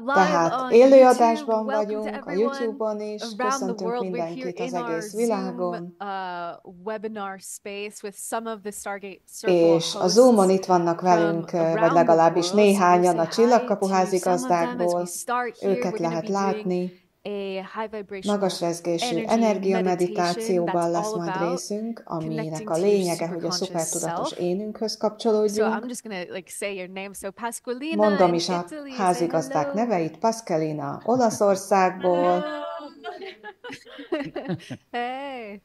Tehát élőadásban vagyunk, a YouTube-on is, köszöntünk mindenkit az egész világon, és a Zoom-on itt vannak velünk, vagy legalábbis néhányan a Csillagkapu házigazdákból, őket lehet látni. Magasrezgésű energiameditációban lesz majd részünk, aminek a lényege, hogy a szupertudatos énünkhöz kapcsolódjunk. Mondom is a házigazdák neveit: Pascalina Olaszországból. Hey,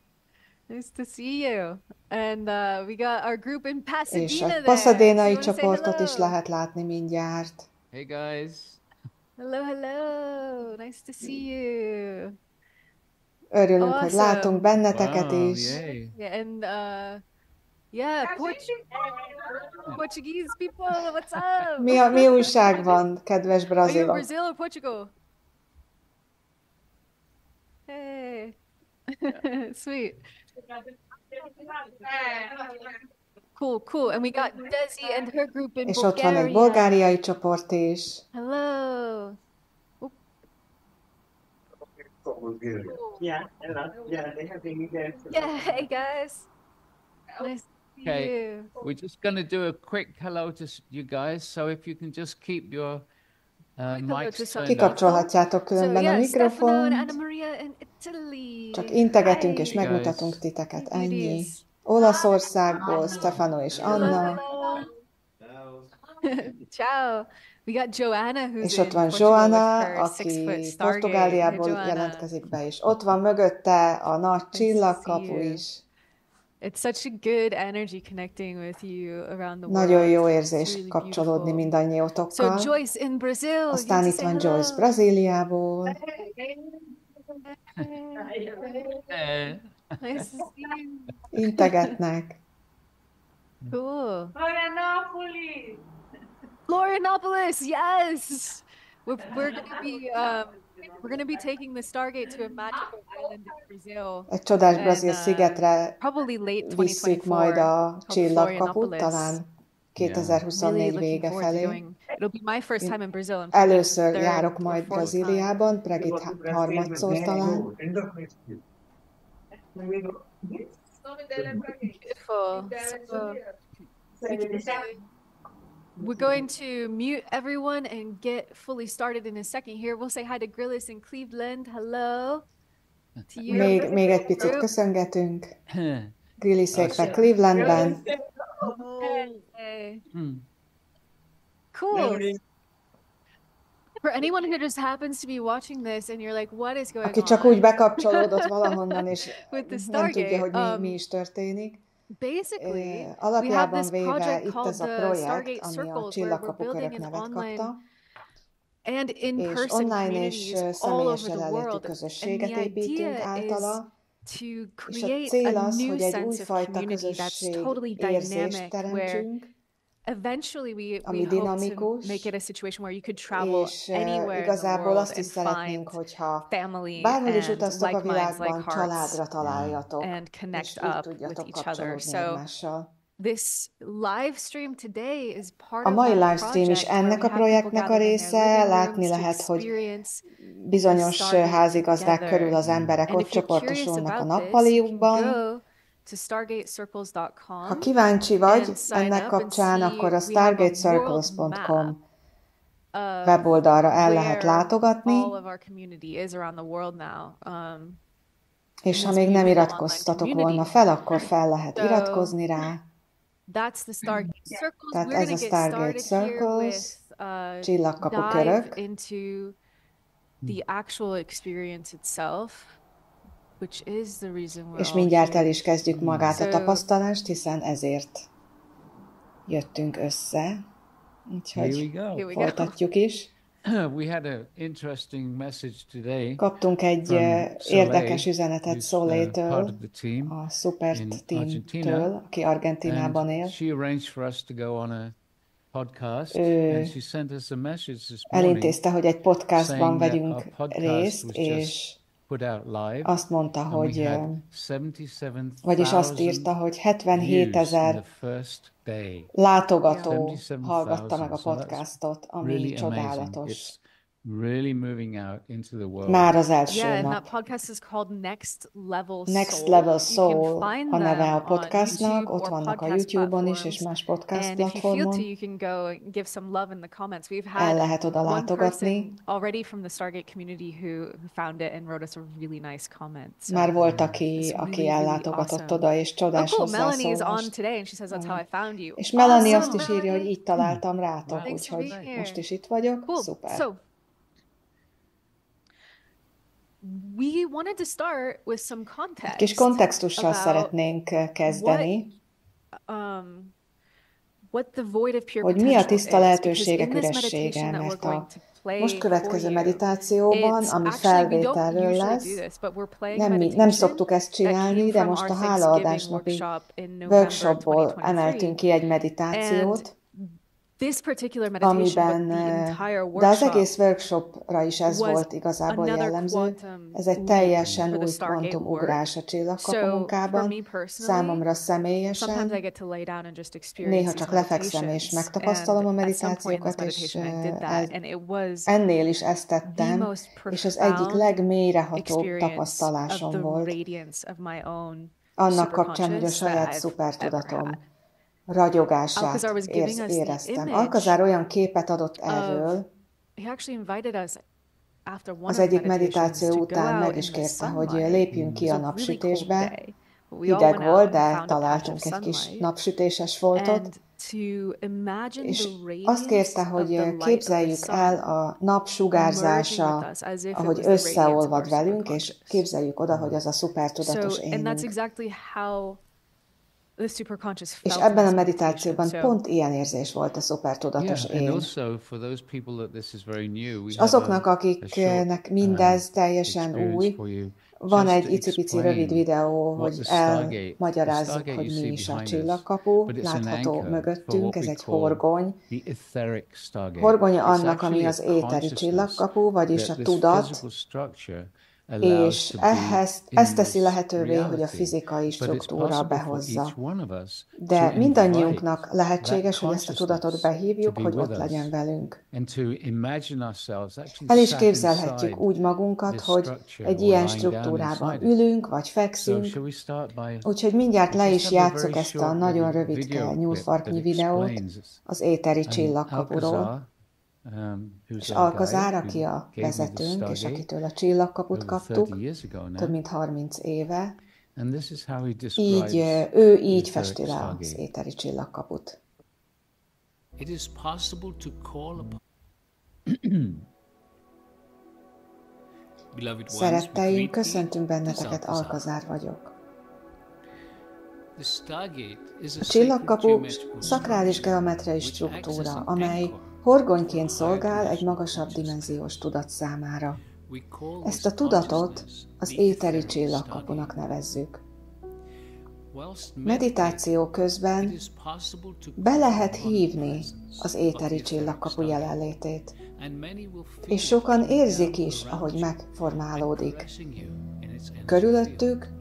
nice to see you. And we got our group in Pasadena És a pasadénai csoportot is lehet látni mindjárt. Hey guys. Hello, hello. Nice to see you. Örülünk, hogy látunk benneteket is. Yeah, and Portuguese people, what's up? Mi újság van, kedves brazilok? Are you Brazil or Portugal? Hey. Sweet. Cool. And we got Desi and her group in Bulgaria. És ott van egy bulgáriai csoport is. Hello. Yeah, they have been there. Yeah, hey guys. Nice to see you. We're just going to do a quick hello to you guys, so if you can just keep your mics turned Kikapcsolhatjátok különben a mikrofont. Csak integetünk és megmutatunk titeket, ennyi. Olaszországból Stefano és Anna. Ciao. We got Joanna, who's és ott van Joanna, aki Portugáliából jelentkezik be, és ott van mögötte a nagy csillagkapu is. It's such a good energy connecting with you around the world. Nagyon jó érzés kapcsolódni mindannyiótokkal. So Joyce in Brazil. Aztán itt van Joyce Brazíliából. Nice to see you. Integetnek. Cool. Florianopolis, yes. We're gonna be taking the Stargate to a magical island in Brazil. Egy csodás brazil szigetre visszük majd a csillagkaput, talán 2024 vége felé. Először járok majd Brazíliában, Pregit harmadszor talán. We're going to mute everyone and get fully started in a second here. We'll say hi to Grillis in Cleveland. Hello. To you. Még egy picit köszöngetünk. Grilliséknek Clevelandben. Hey. Cool. For anyone who just happens to be watching this and you're like, what is going on? Aki csak úgy bekapcsolódott valahonnan, és nem tudja, hogy mi is történik. Alapjában véve itt ez a projekt, ami a Csillagkapu körök nevet kapta, és online és személyes jelenlétű közösséget építünk általa, és a cél az, hogy egy újfajta közösség érzést teremtsünk, ami dinamikus, és igazából azt is szeretnénk, hogyha bárhol is utaztok a világban, családra találjatok, és így tudjatok kapcsolódni egymással. A mai livestream is ennek a projektnek a része. Látni lehet, hogy bizonyos házigazdák körül az emberek ott csoportosulnak a nappaliukban. Ha kíváncsi vagy ennek kapcsán, akkor a stargatecircles.com weboldalra el lehet látogatni, és ha még nem iratkoztatok volna fel, akkor fel lehet iratkozni rá. Tehát ez a Stargate Circles, csillagkapu körök. És mindjárt el is kezdjük magát a tapasztalást, hiszen ezért jöttünk össze. Úgyhogy folytatjuk is. Kaptunk egy érdekes üzenetet Soleil-től, a Super Team-től, aki Argentinában él. Ő elintézte, hogy egy podcastban vegyünk részt, és azt mondta, hogy, vagyis azt írta, hogy 77 000 látogató hallgatta meg a podcastot, ami csodálatos. Really moving out into the world. Már az első nap. nap. That podcast is called Next Level Soul a neve a podcastnak, ott vannak a YouTube-on is, és más podcast platformon. El lehet oda látogatni. Már volt, aki ellátogatott oda, és csodás hozzászólást. És Melanie azt is írja, hogy így találtam rátok, úgyhogy most is itt vagyok. Szuper. We wanted to start with some context. Kis kontextussal szeretnénk kezdeni, hogy mi a tiszta lehetőségek üressége, mert a most következő meditációban, ami felvételről lesz, nem szoktuk ezt csinálni, de most a hálaadásnapi workshopból emeltünk ki egy meditációt, amiben, de az egész workshopra is ez volt igazából jellemző. Ez egy teljesen új kvantumugrás a csillagkapu munkában, számomra személyesen. Néha csak lefekszem és megtapasztalom a meditációkat, és ennél is ezt tettem, és az egyik legmélyrehatóbb tapasztalásom volt annak kapcsán, hogy a saját szupertudatom ragyogását éreztem. Alcazar olyan képet adott erről, az egyik meditáció után meg is kérte, hogy lépjünk ki a napsütésbe. Hideg volt, de találtunk egy kis napsütéses foltot, és azt kérte, hogy képzeljük el a nap sugárzása, ahogy összeolvad velünk, és képzeljük oda, hogy az a szupertudatos énünk. És ebben a meditációban pont ilyen érzés volt a szupertudatos én. És azoknak, akiknek mindez teljesen új, van egy icipici rövid videó, hogy elmagyarázzuk, hogy mi is a csillagkapu. Látható mögöttünk, ez egy horgony. Horgonya annak, ami az éteri csillagkapu, vagyis a tudat, és ezt teszi lehetővé, hogy a fizikai struktúra behozza. De mindannyiunknak lehetséges, hogy ezt a tudatot behívjuk, hogy ott legyen velünk. El is képzelhetjük úgy magunkat, hogy egy ilyen struktúrában ülünk, vagy fekszünk. Úgyhogy mindjárt le is játsszuk ezt a nagyon rövidke nyúlfarknyi videót az éteri csillagkapuról. És Alcazar, aki a vezetőnk, és akitől a csillagkaput kaptuk, több mint 30 éve, ő így festi le az éteri csillagkaput. Szeretteim, köszöntünk benneteket, Alcazar vagyok. A csillagkapu szakrális geometriai struktúra, amely horgonyként szolgál egy magasabb dimenziós tudat számára. Ezt a tudatot az éteri csillagkapunak nevezzük. Meditáció közben be lehet hívni az éteri csillagkapu jelenlétét, és sokan érzik is, ahogy megformálódik körülöttük,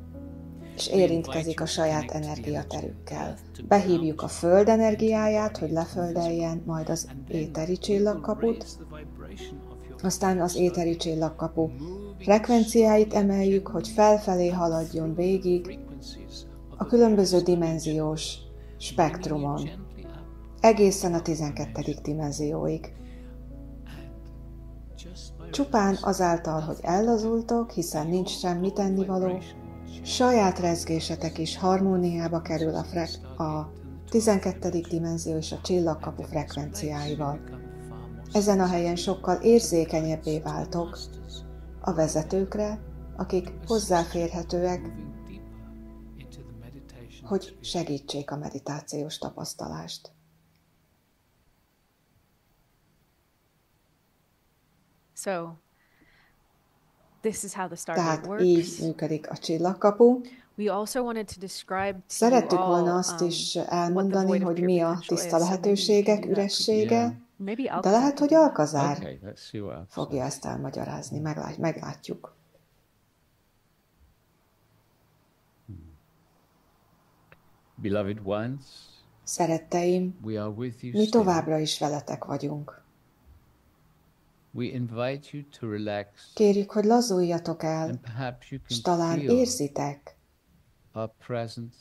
és érintkezik a saját energiaterükkel. Behívjuk a föld energiáját, hogy leföldeljen majd az éteri csillagkaput, aztán az éteri csillagkapu frekvenciáit emeljük, hogy felfelé haladjon végig a különböző dimenziós spektrumon, egészen a 12. dimenzióig. Csupán azáltal, hogy ellazultok, hiszen nincs semmi tennivaló, saját rezgésetek is harmóniába kerül a 12. dimenzió és a csillagkapu frekvenciáival. Ezen a helyen sokkal érzékenyebbé váltok a vezetőkre, akik hozzáférhetőek, hogy segítsék a meditációs tapasztalást. Tehát így működik a csillagkapu. Szerettük volna azt is elmondani, hogy mi a tiszta lehetőségek üressége, de lehet, hogy Alcazar fogja ezt elmagyarázni, meglátjuk. Beloved ones, szeretteim, we are with you mi still. továbbra is veletek vagyunk. We invite you to relax. Kérjük, hogy lazuljatok el, And perhaps you és can talán feel érzitek our presence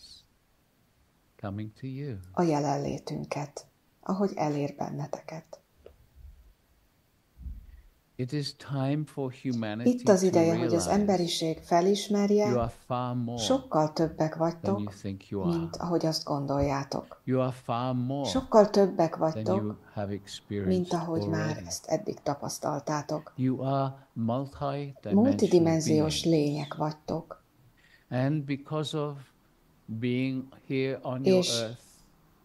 coming to you. a jelenlétünket, ahogy elér benneteket. It is time for humanity Itt az ideje, to hogy az realize emberiség you felismerje, are far more sokkal többek than you vagytok, think you are. mint ahogy azt gondoljátok. You are far more Sokkal többek than you vagytok, have experienced mint ahogy már already. ezt eddig tapasztaltátok. You are multidimensional Multidimenziós beings. lények vagytok. And because of being here on your És earth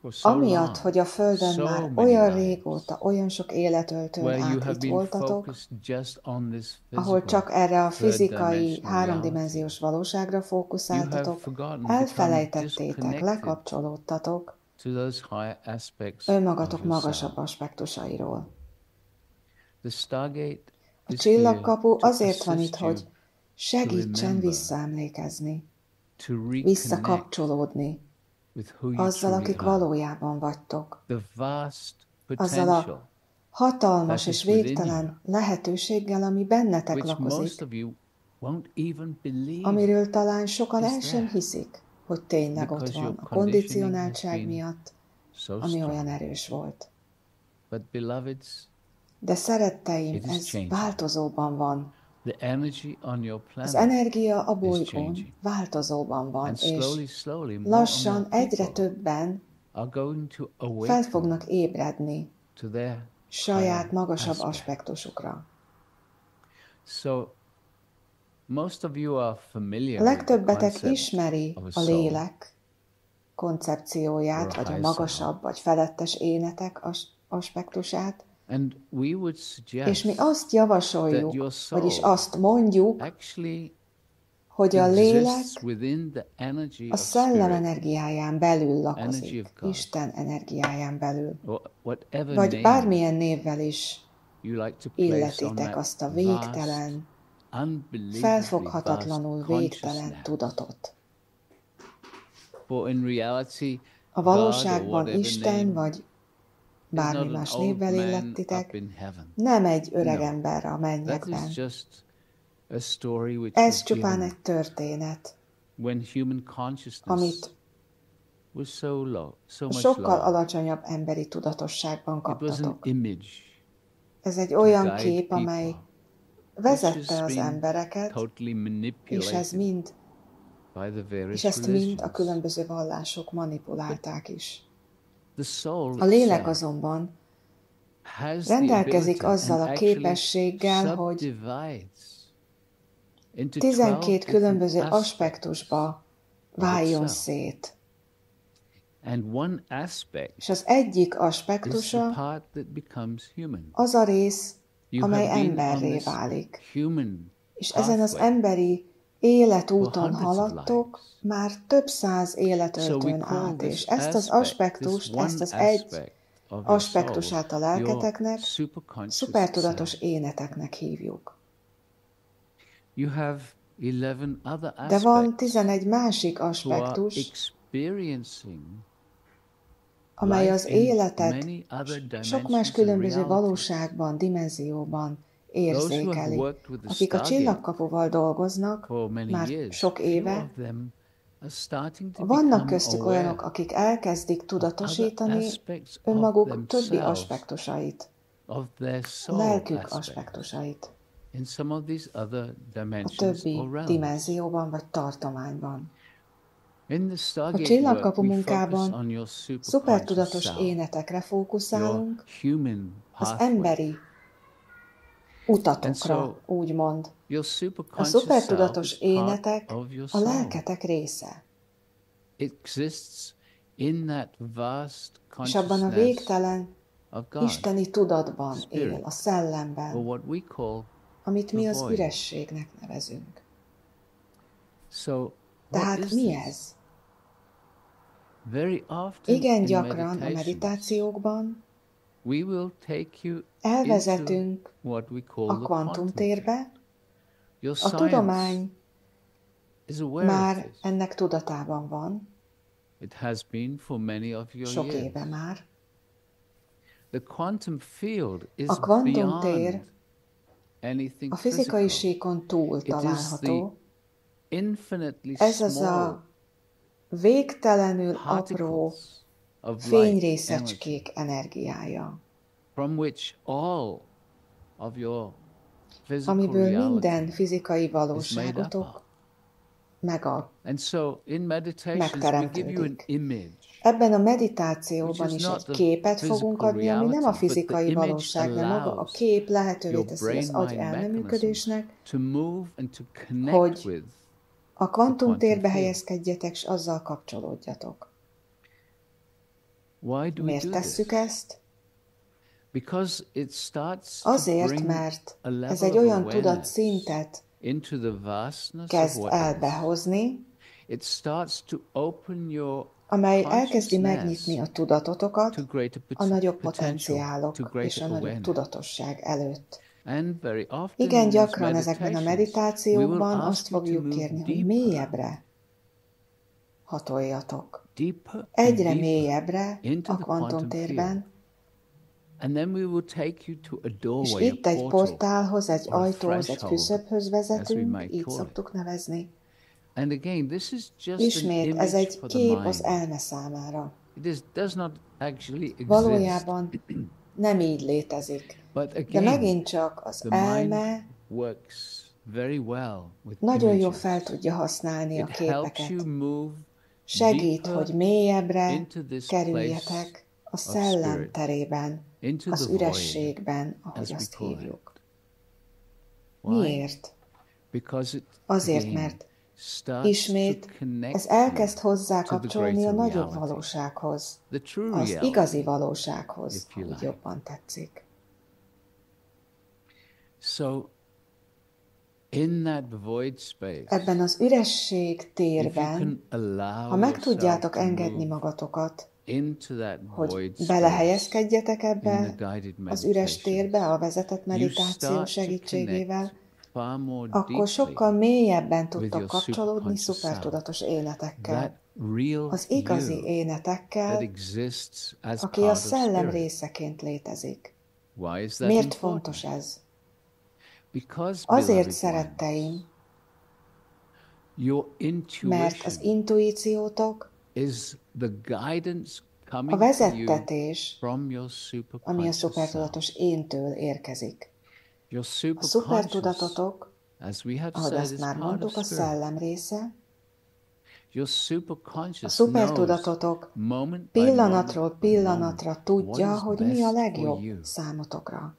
for so amiatt, long, hogy a Földön so már many olyan lives, régóta, olyan sok életöltőn where you át have itt been voltatok, focused just on this ahol physical, csak erre a fizikai, third-dimensional háromdimenziós valóságra you have fókuszáltatok, forgotten, become elfelejtettétek, disconnected lekapcsolódtatok to those higher aspects önmagatok of yourself. magasabb aspektusairól. The Stargate A is csillagkapu here to azért van assist itt, you hogy segítsen remember, visszaemlékezni, to reconnect visszakapcsolódni with who you azzal, truly akik are. valójában vagytok, The vast azzal a potential hatalmas that és is within végtelen lehetőséggel, ami bennetek which most lakozik, of you won't even believe amiről talán sokan is el sem there. hiszik, hogy tényleg ott Because van your a conditioning kondicionáltság has been miatt, so ami strong. olyan erős volt. But beloveds, De szeretteim, It is ez changing. változóban van. the energy on your Az planet energia a is bolygón changing. változóban van, And és slowly, more lassan and more egyre people többen are going to fel awaken fognak ébredni to their saját higher magasabb aspect. aspektusukra. So most of you are familiar A with the legtöbbetek concept ismeri of a a soul lélek koncepcióját, or a vagy a higher magasabb, vagy felettes énetek aspektusát, and we would és suggest mi azt that javasoljuk, your soul vagyis azt mondjuk, actually hogy a lélek exists within the energy a of szellem spirit, energiáján belül energy lakozik, of God. Isten energiáján belül, or whatever vagy name bármilyen névvel is you like to place on illetitek that azt a vast, végtelen, unbelievably felfoghatatlanul vast végtelen consciousness. tudatot. For in reality, A God or valóságban whatever Isten, name vagy is bármi not an más old névvel man illetitek, up in heaven. nem egy öreg No. ember a That mennyekben. is just a story which Ez was csupán given egy történet, when human consciousness amit was so low, so much sokkal lower. alacsonyabb emberi tudatosságban It was an kaptatok. image Ez egy to olyan guide kép, people, amely which vezette has az been embereket, totally és ez manipulated mind, by the various és ezt mind a religions. különböző vallások manipulálták is. The soul A lélek itself azonban has the rendelkezik ability azzal and a actually képességgel, hogy subdivides into 12 12 különböző different aspects aspektusba váljon itself. szét. And one aspect És az egyik is the aspektusa part that becomes human. az a rész, You amely have been on emberré this válik. human És ezen az pathway emberi for életúton hundreds of haladtok lives. már több száz So we életöltőn call át, és this ezt az aspect, aspektust, this one ezt az egy aspect of your aspektusát a soul, your lelketeknek superconscious szupertudatos self. éneteknek hívjuk. You have 11 other De van aspects 11 másik who are aspektus, experiencing amely az life in életet many other sok dimensions más and különböző realities. valóságban, dimenzióban Those who have érzékeli. worked with the Akik a Stargate csillagkapuval dolgoznak for many már years, sok few éve, of them are starting to vannak become köztük aware olyanok, akik elkezdik of tudatosítani other aspects of önmaguk többi themselves, aspektusait, of their soul lelkük aspects, aspektusait in some of these other a dimensions többi or realms. dimenzióban vagy tartományban. In the A Stargate work, csillagkapu we focus munkában on your superconscious szupertudatos self, énetekre your fókuszálunk, human az pathway. emberi utatokra, úgymond. Your A superconscious self szupertudatos is part énetek of your a soul. lelketek része, It exists in that vast és abban a consciousness végtelen of God, isteni tudatban Spirit, él, a or szellemben, what we call amit mi the az void. ürességnek nevezünk. So, what Tehát is mi this? ez? Very often Igen in gyakran a meditations, meditációkban we will take you elvezetünk into what we call a the quantum kvantumtérbe. Your A science tudomány is aware of már this. ennek tudatában van, It has been for many of your sok years. éve már. The quantum field is A kvantumtér beyond anything a fizikai physical. síkon túl It is the található. infinitely Ez az small a végtelenül apró particles of light fényrészecskék energy energiája, from which all of your physical amiből reality minden fizikai is made up valóságotok of. megteremtődik. And so in meditations we give you an image. Ebben a meditációban Which is is not egy the képet fogunk physical adni, ami nem a reality, but the fizikai image valóság, de maga a allows kép lehetővé your teszi az brain-mind agy elmeműködésnek, to move and to connect hogy with a kvantumtérbe field. helyezkedjetek, és azzal kapcsolódjatok. Why do we Miért do tesszük this? ezt? Because it starts to Azért, bring mert a level ez egy of olyan awareness tudatszintet into the vastness of kezd what el is. behozni, It starts to open your amely elkezdi consciousness megnyitni a tudatotokat to greater a nagyobb potential, potenciálok to és greater a nagyobb awareness. tudatosság előtt. And very often Igen in these gyakran ezekben a meditations, we will meditációkban ask azt you to fogjuk move kérni, hogy deeper, mélyebbre hatoljatok. deeper and Egyre deeper mélyebbre into a the quantum kvantumtérben, field. And then we will take you to a és doorway, itt a egy portal, portálhoz, egy or a ajtóhoz, egy threshold, küszöbhöz as we vezetünk, might így call it. szoktuk nevezni. And again, this is just an Ismét, ez image egy for the kép az mind. elme számára. Does not actually exist. Valójában nem így létezik. But De again, megint csak az the mind elme works very well with nagyon jól images. fel tudja használni a It helps képeket. you move Segít, deeper hogy mélyebbre into this kerüljetek a of szellem spirit, terében, into az the ürességben, void, ahogy as we azt call it. hívjuk. Why? Miért? Because it Azért, again mert starts ismét to connect ez elkezd you hozzákapcsolni a greater nagyobb reality. valósághoz, the true az reality. igazi valósághoz, if you ahogy like. jobban tetszik. So in that void space, Ebben az üresség if you térben, can allow ha meg yourself tudjátok to engedni move magatokat, into that hogy void space belehelyezkedjetek in ebbe the guided az üres meditation, térbe a vezetett you meditáció start to segítségével, connect far more akkor deeply sokkal mélyebben with tudtok your kapcsolódni superconscious szupertudatos self, énetekkel, that real az igazi you that énetekkel, exists as aki a part of szellem spirit. részeként létezik. Why is that Miért important? fontos ez? Because, Azért, beloved szeretteim, your mert az intuition intuíciótok, is the guidance a coming to you vezettetés, from your ami a superconscious self. szupertudatos éntől érkezik. Your A superconscious, szupertudatotok, as we have ahogy said, azt is már part mondtuk, of a spirit. szellem része. Your A superconscious szupertudatotok knows moment by pillanatról moment by pillanatra moment tudja, what is hogy mi a best for legjobb you. számotokra.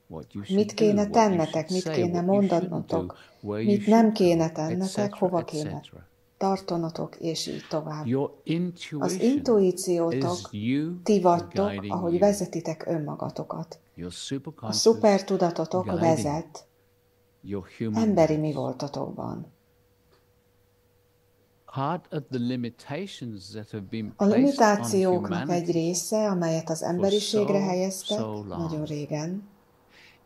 What you Mit should kéne do, what you tennetek, should mit say, kéne what you shouldn't mondanotok, do, where you mit nem should kéne go, tennetek, etc., hova kéne etc. tartonotok, és így tovább. Your Az intuition intuíciótok, is you ti vagytok, guiding ahogy you. vezetitek önmagatokat. Your A superconscious szupertudatotok guiding vezet your human emberi being. mi voltatokban. Part of the limitations that have been A placed on limitációknak egy humanity része, amelyet az emberiségre so helyeztek long nagyon régen,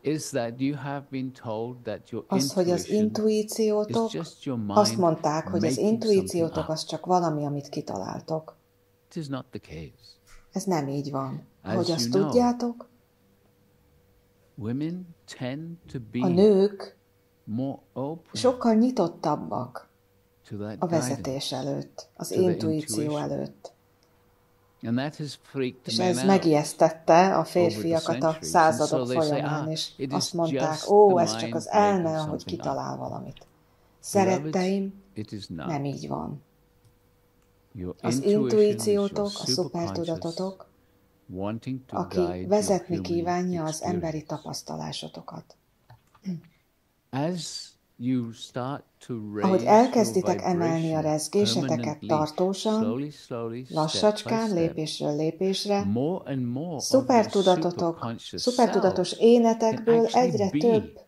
is that you have been told that your az, hogy az intuition intuíciótok, is just your mind azt mondták, hogy az making intuíciótok something az csak valami, amit kitaláltok. It is not the case. Ez nem így van. As Ahogy you azt know, tudjátok, women tend to a be nők more open sokkal nyitottabbak to that a guidance. vezetés előtt, az to the intuíció intuition. előtt. And that has freaked És men ez out megijesztette a over férfiakat the a centuries. századok And so they say, folyamán, és it is azt mondták, just ó, the ez csak mind az elme, making ahogy something kitalál up. valamit. Szeretteim, It is not. nem így van. Your Az intuition is intuíciótok, your a szupertudatotok, wanting to aki guide your vezetni human kívánja az experience. emberi tapasztalásotokat. As you start to raise Ahogy elkezditek your emelni a vibration rezgéseteket permanently, slowly, step lassacskán, by step, lépésről lépésre, more and more of szupertudatotok, your superconscious szupertudatos self énetekből can actually egyre be több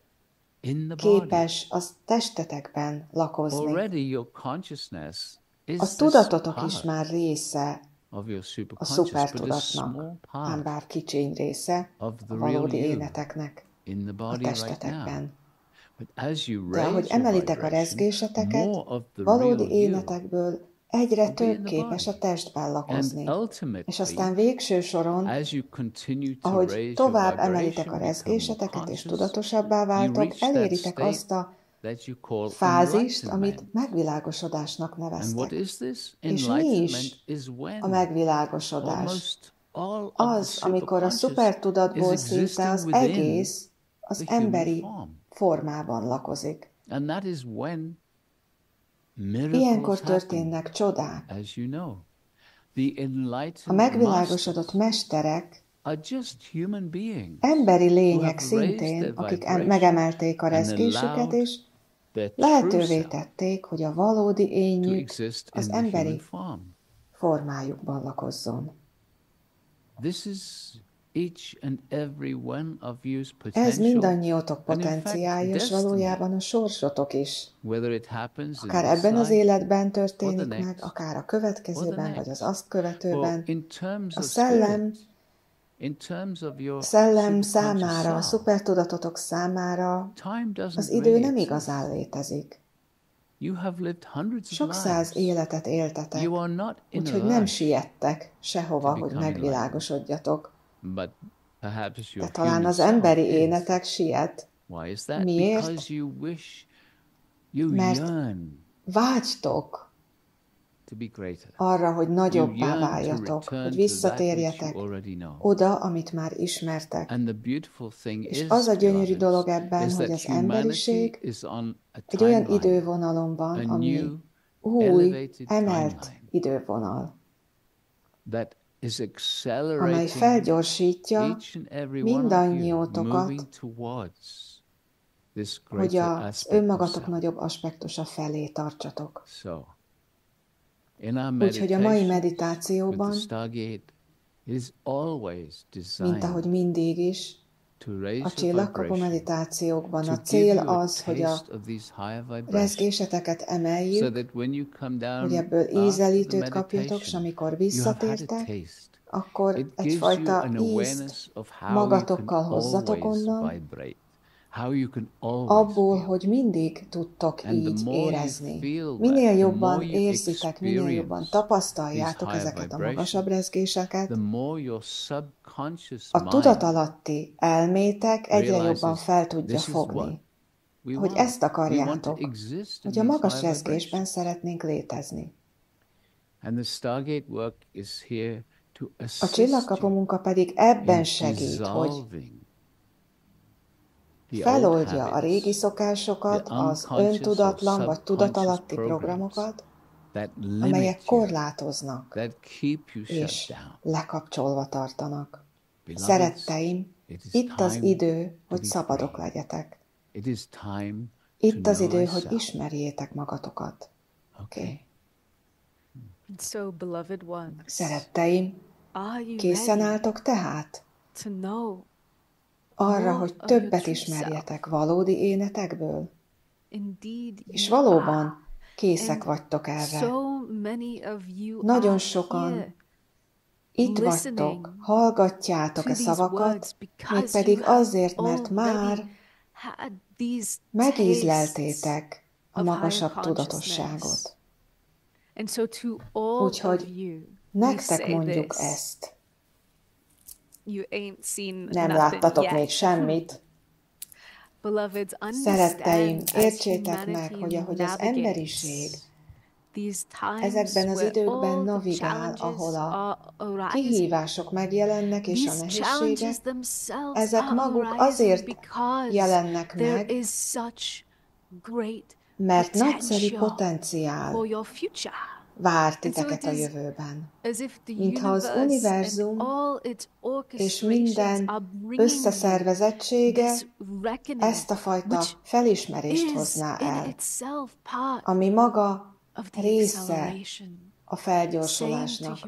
in the body. képes az testetekben lakozni. Already your consciousness is A this tudatotok part is már része of your a superconscious, but a szupertudatnak, small ám part bár kicsiny része of a the real valódi you éneteknek in the a body right now. testetekben. But as you De ahogy raise your emelitek a vibration, rezgéseteket, more of the valódi real you énetekből egyre több képes a testben lakozni. És aztán végső soron, ahogy tovább emelitek a rezgéseteket és tudatosabbá váltok, eléritek azt a fázist, amit megvilágosodásnak neveztek. És mi is a megvilágosodás? Az, amikor a szupertudatból szinte az egész az emberi formában lakozik. Ilyenkor történnek csodák. A megvilágosodott mesterek emberi lények szintén, akik megemelték a rezgésüket, és lehetővé tették, hogy a valódi énjük az emberi formájukban lakozzon. Ez mindannyiótok potenciálja, és valójában a sorsotok is. Akár ebben az életben történik meg, akár a következőben, vagy az azt követőben. A szellem számára, a szupertudatotok számára az idő nem igazán létezik. Sok száz életet éltetek, úgyhogy nem siettek sehova, hogy megvilágosodjatok. De talán az emberi énetek siet. Miért? Mert vágytok arra, hogy nagyobbá váljatok, hogy visszatérjetek oda, amit már ismertek. És az a gyönyörű dolog ebben, hogy az emberiség egy olyan idővonalon van, ami új, emelt idővonal, amely felgyorsítja mindannyiótokat, hogy az önmagatok nagyobb aspektusa felé tartsatok. Úgyhogy a mai meditációban, mint ahogy mindig is, a csillagkapu meditációkban a cél az, hogy a rezgéseteket emeljük, hogy ebből ízelítőt kapjatok, és amikor visszatértek, akkor egyfajta ízt magatokkal hozzatok onnan, abból, hogy mindig tudtok így érezni. Minél jobban érzitek, minél jobban tapasztaljátok ezeket a magasabb rezgéseket, a tudatalatti elmétek egyre jobban fel tudja fogni, hogy ezt akarjátok, hogy a magas rezgésben szeretnénk létezni. A csillagkapu munka pedig ebben segít, hogy feloldja a régi szokásokat, az öntudatlan vagy tudatalatti programokat, amelyek korlátoznak és lekapcsolva tartanak. Szeretteim, itt az idő, hogy szabadok legyetek. Itt az idő, hogy ismerjétek magatokat. Okay? Szeretteim, készen álltok tehát arra, hogy többet ismerjetek valódi énetekből? És valóban készek vagytok erre. Nagyon sokan itt vagytok, hallgatjátok a szavakat, mégpedig azért, mert már megízleltétek a magasabb tudatosságot. Úgyhogy nektek mondjuk ezt. Nem láttatok még semmit. Szeretteim, értsétek meg, hogy ahogy az emberiség ezekben az időkben navigál, ahol a kihívások megjelennek és a nehézségek, ezek maguk azért jelennek meg, mert nagyszerű potenciál vár titeket a jövőben. Mintha az univerzum és minden összeszervezettsége ezt a fajta felismerést hozná el, ami maga része a felgyorsulásnak.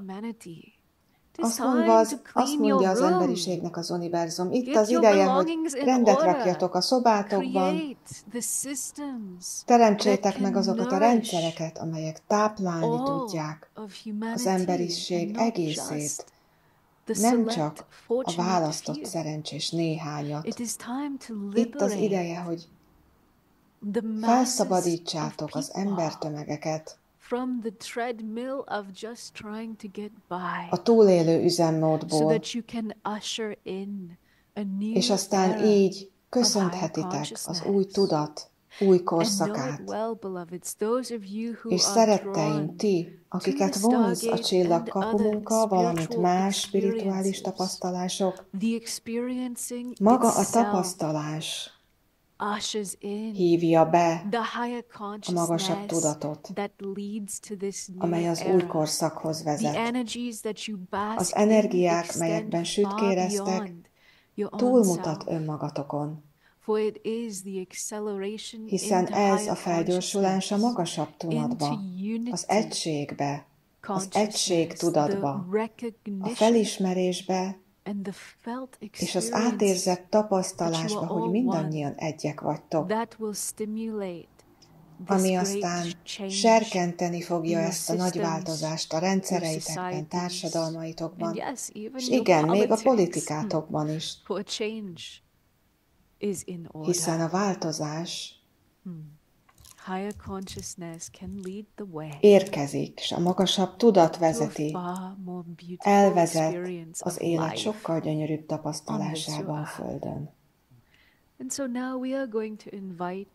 Azt mondja az emberiségnek az univerzum, itt az ideje, hogy rendet rakjatok a szobátokban, teremtsétek meg azokat a rendszereket, amelyek táplálni tudják az emberiség egészét, nem csak a választott szerencsés néhányat. Itt az ideje, hogy felszabadítsátok az embertömegeket from the treadmill of just trying to get by. A túlélő üzemmódból. So that you can usher in a new és aztán így köszönthetitek az új tudat, új korszakát. És szeretteim, ti, akiket vonz a csillagkapunkkal, valamint más spirituális tapasztalások, maga a tapasztalás hívja be a magasabb tudatot, amely az új korszakhoz vezet. Az energiák, melyekben sütkéreztek, túlmutat önmagatokon, hiszen ez a felgyorsulás a magasabb tudatba, az egységbe, az egység tudatba, a felismerésbe és az átérzett tapasztalásba, hogy mindannyian egyek vagytok, ami aztán serkenteni fogja ezt a nagy változást a rendszereitekben, társadalmaitokban, és igen, még a politikátokban is, hiszen a változás érkezik, és a magasabb tudat vezeti, elvezet az élet sokkal gyönyörűbb tapasztalásában a Földön.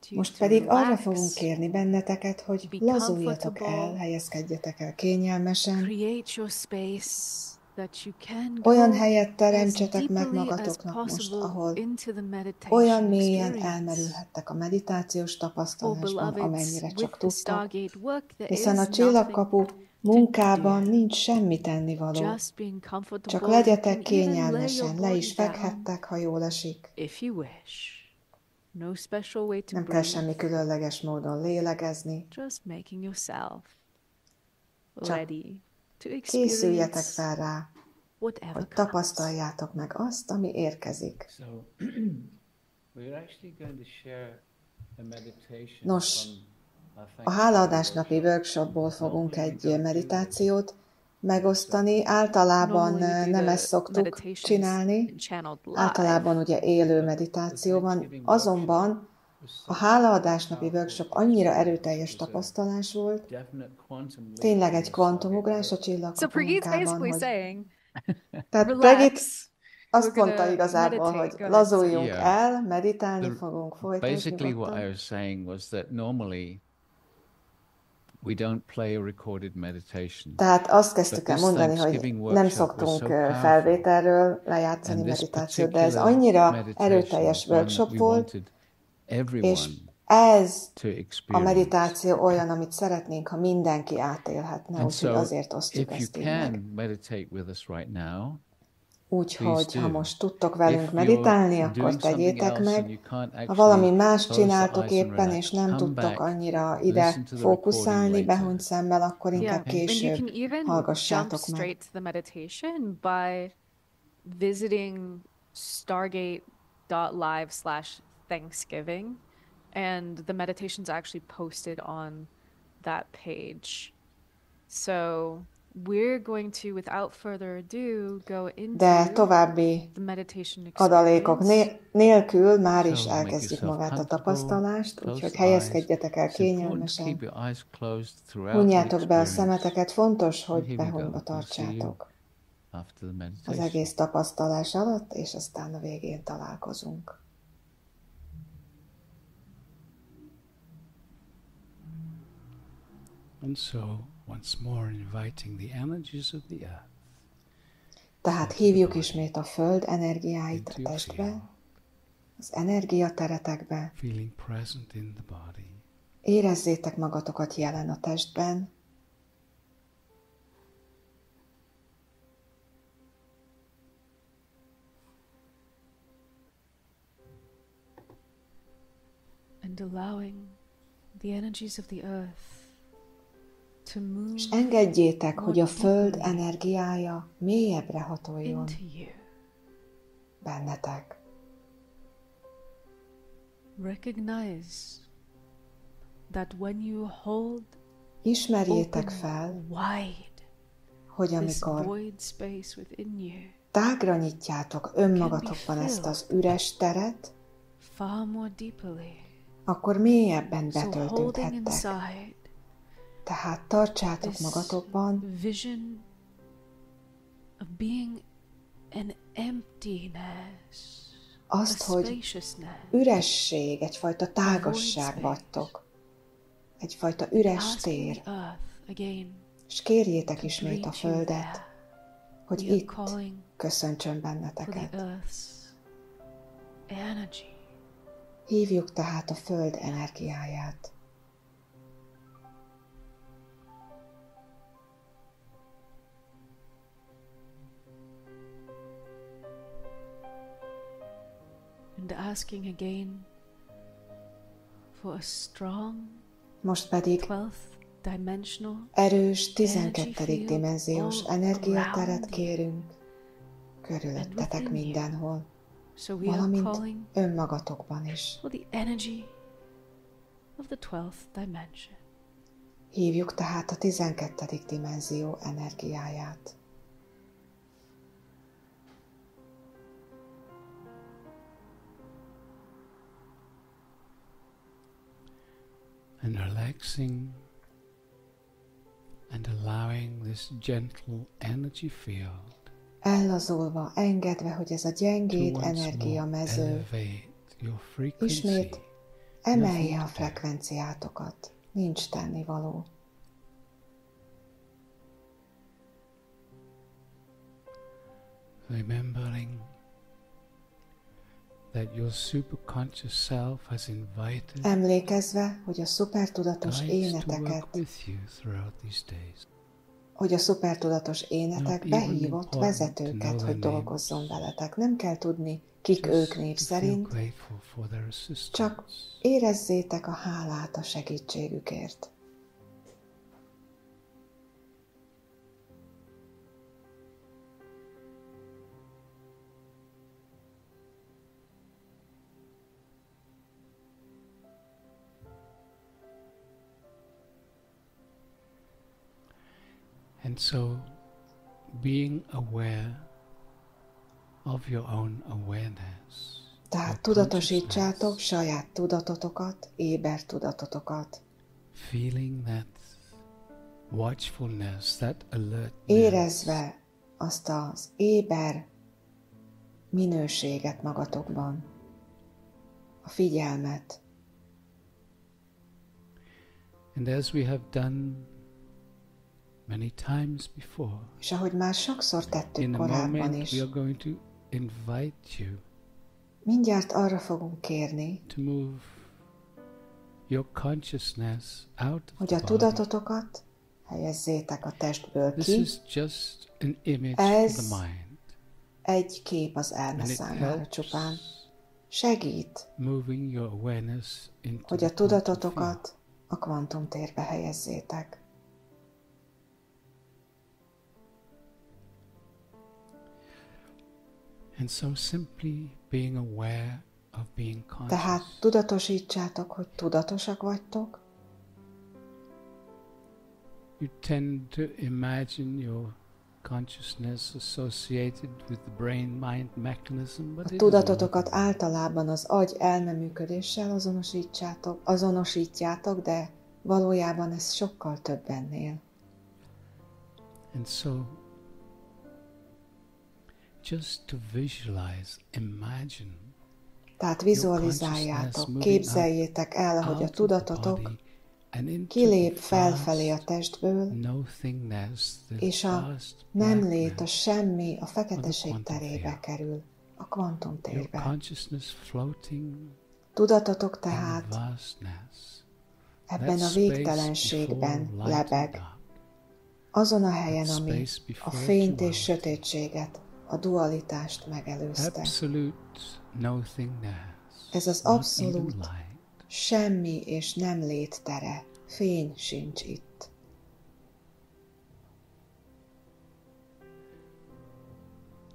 Most pedig arra fogunk kérni benneteket, hogy lazuljatok el, helyezkedjetek el kényelmesen, olyan helyet teremtsetek meg magatoknak most, ahol olyan mélyen elmerülhettek a meditációs tapasztalásban, amennyire csak tudtak, hiszen a csillagkapu munkában nincs semmi tennivaló, csak legyetek kényelmesen, le is fekhettek, ha jól esik. Nem kell semmi különleges módon lélegezni, csak készüljetek fel rá, hogy tapasztaljátok meg azt, ami érkezik. Nos, a hálaadásnapi workshopból fogunk egy meditációt megosztani. Általában nem ezt szoktuk csinálni, általában ugye élő meditáció van, azonban a hálaadásnapi workshop annyira erőteljes tapasztalás volt, tényleg egy kvantumugrás a csillagkapu munkában, hogy... Tehát Brigitte azt mondta igazából, hogy lazuljunk el, meditálni fogunk, folytatni. Basically what I was saying was that normally we don't play a recorded meditation. Tehát azt kezdtük el mondani, hogy nem szoktunk felvételről lejátszani meditációt, de ez annyira erőteljes workshop volt, és ez a meditáció olyan, amit szeretnénk, ha mindenki átélhetne, úgyhogy azért osztjuk ezt így meg. Úgyhogy, ha most tudtok velünk meditálni, akkor tegyétek meg. Ha valami más csináltok éppen, és nem tudtok annyira ide fókuszálni behunyt szemmel, akkor inkább később hallgassátok meg. Stargate.live/Thanksgiving, and the meditation's actually posted on that page. So we're going to, without further ado, go into de további adalékok nélkül már is elkezdjük magát a tapasztalást, úgyhogy helyezkedjetek el kényelmesen. Hunyjátok be a szemeteket, fontos, hogy behunyva tartsátok az egész tapasztalás alatt, és aztán a végén találkozunk. And so, once more inviting the energies of the earth. Tehát hívjuk ismét a Föld energiáit a testbe, az energiaterekben. Feeling present in the body. Érezzétek magatokat jelen a testben. And allowing the energies of the earth. És engedjétek, hogy a Föld energiája mélyebbre hatoljon bennetek. Ismerjétek fel, hogy amikor tágra nyitjátok önmagatokban ezt az üres teret, akkor mélyebben betöltődhettek. Tehát tartsátok magatokban vision of being an emptiness, azt, hogy üresség, egyfajta tágasság vagytok, egyfajta üres tér, és kérjétek ismét a Földet, hogy itt köszöntsön benneteket. Hívjuk tehát a Föld energiáját. And asking again for a strong, most pedig erős 12. dimenziós energiateret kérünk körülöttetek mindenhol, valamint önmagatokban is. Hívjuk tehát a 12. dimenzió energiáját. And relaxing and allowing this gentle energy field ellazulva, engedve, hogy ez a gyengéd energiamező ismét emelje a frekvenciátokat. Nincs tennivaló. Remembering that your superconscious self has invited emlékezve, hogy a szupertudatos éneteket, behívott vezetőket, hogy dolgozzon veletek. Nem kell tudni, kik ők név szerint, csak érezzétek a hálát a segítségükért. And so, being aware of your own awareness. Tehát tudatosítsátok saját tudatotokat, éber tudatotokat. Feeling that watchfulness, that alertness. Érezve azt az éber minőséget magatokban, a figyelmet. And as we have done many times before, és ahogy már sokszor tettük korábban is, we are going to invite you mindjárt arra fogunk kérni, to move your consciousness out of hogy a tudatotokat helyezzétek a testből ki. This is just an image ez of the mind. Egy kép az elme számára csupán. Segít, moving your awareness into hogy a tudatotokat a kvantumtérbe helyezzétek. And so simply being aware of being conscious. Tehát tudatosítsátok, hogy tudatosak vagytok. You tend to imagine your consciousness associated with the brain-mind mechanism, but a tudatotokat általában az agy elmeműködéssel azonosítjátok, de valójában ez sokkal több ennél. And so just to visualize, imagine. Tehát vizualizáljátok, képzeljétek el, ahogy a tudatotok kilép felfelé a testből, és a nem lét, a semmi, a feketeség terébe kerül, a kvantumtérbe. Tudatotok tehát ebben a végtelenségben lebeg, azon a helyen, ami a fényt és sötétséget, a dualitást megelőzte. Ez az abszolút semmi és nem lét tere, fény sincs itt.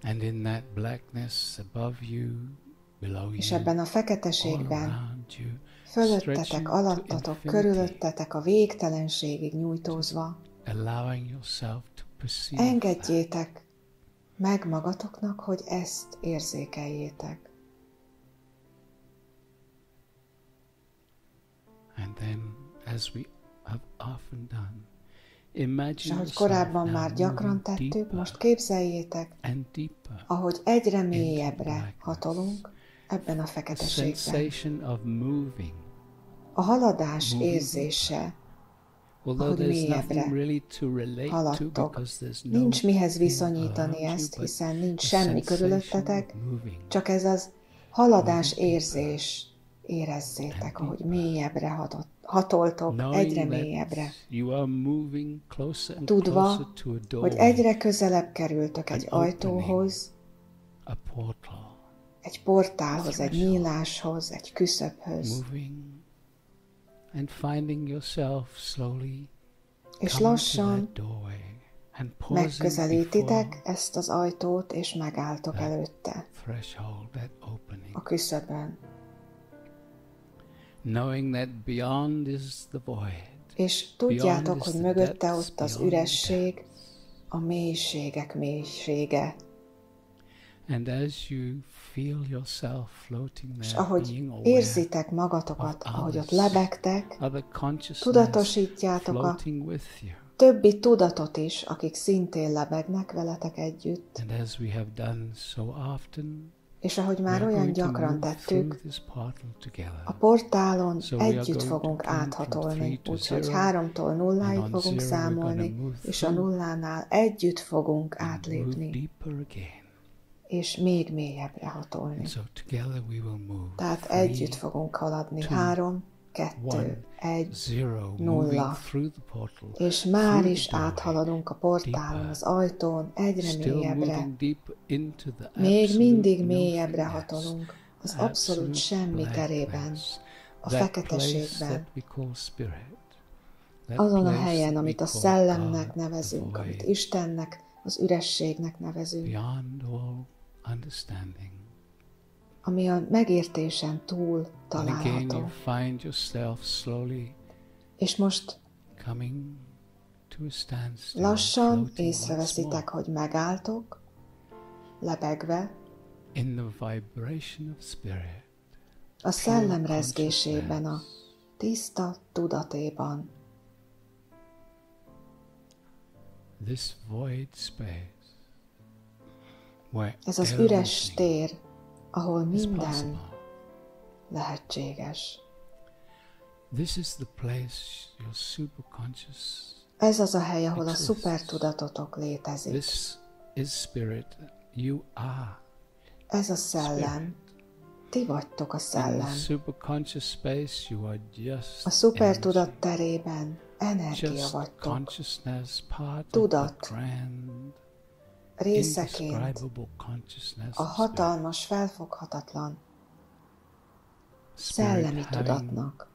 And in that blackness above you, below you, és ebben a feketeségben, fölöttetek, alattatok, körülöttetek a végtelenségig nyújtózva, engedjétek meg magatoknak, hogy ezt érzékeljétek. And then, as we És ahogy korábban már gyakran tettük, most képzeljétek, ahogy egyre mélyebbre hatolunk ebben a feketeségben. A haladás érzése, ahogy mélyebbre haladtok. Nincs mihez viszonyítani ezt, hiszen nincs semmi körülöttetek, csak ez az haladás érzés. Érezzétek, ahogy mélyebbre hatoltok, egyre mélyebbre. Tudva, hogy egyre közelebb kerültök egy ajtóhoz, egy portálhoz, egy nyíláshoz, egy küszöbhöz. És lassan megközelítitek ezt az ajtót, és megálltok előtte, a küszöbön. És tudjátok, hogy mögötte ott az üresség, a mélységek mélysége. És ahogy érzitek magatokat, ahogy ott lebegtek, tudatosítjátok a többi tudatot is, akik szintén lebegnek veletek együtt. És ahogy már olyan gyakran tettük, a portálon együtt fogunk áthatolni, úgyhogy 3-tól 0-ig fogunk számolni, és a 0-nál együtt fogunk átlépni, és még mélyebbre hatolni. Tehát együtt fogunk haladni. 3, 2, 1, 0. És már is áthaladunk a portálon, az ajtón, egyre mélyebbre. Még mindig mélyebbre hatolunk, az abszolút semmi terében, a feketeségben. Azon a helyen, amit a szellemnek nevezünk, amit Istennek, az ürességnek nevezünk. Ami a megértésen túl található. És most lassan észreveszitek, hogy megálltok, lebegve, a szellem rezgésében, a tiszta tudatéban. Ez az üres tér, ahol minden lehetséges. Ez az a hely, ahol a szupertudatotok létezik. Ez a szellem. Ti vagytok a szellem. A szupertudat terében energia vagytok. Tudat részeként a hatalmas, felfoghatatlan szellemi tudatnak.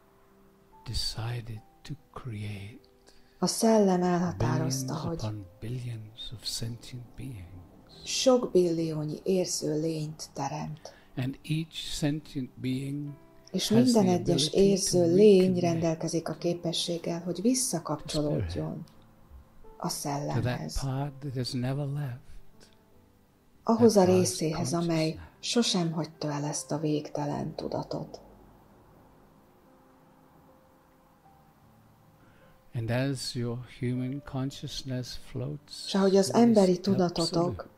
A szellem elhatározta, hogy sok billiónyi érző lényt teremt. És minden egyes érző lény rendelkezik a képességgel, hogy visszakapcsolódjon a szellemhez. Ahhoz a részéhez, amely sosem hagyta el ezt a végtelen tudatot. És ahogy az emberi tudatotok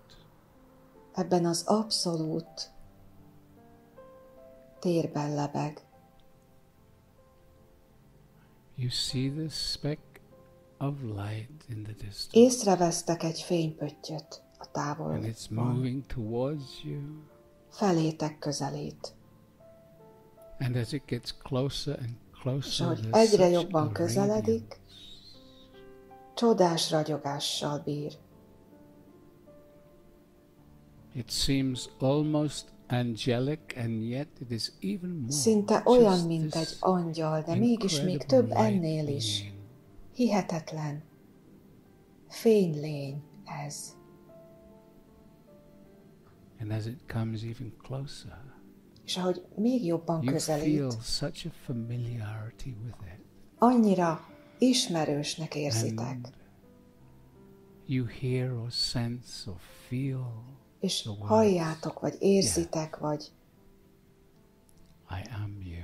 ebben az abszolút térben lebeg, észrevesztek egy fénypöttyöt a távolban. Felétek közelít. És ahogy egyre jobban közeledik, csodás ragyogással bír. Szinte olyan, mint egy angyal, de mégis még több ennél is. Hihetetlen fénylény ez. És ahogy még jobban közelít, annyira ismerősnek érzitek. És halljátok, vagy érzitek, vagy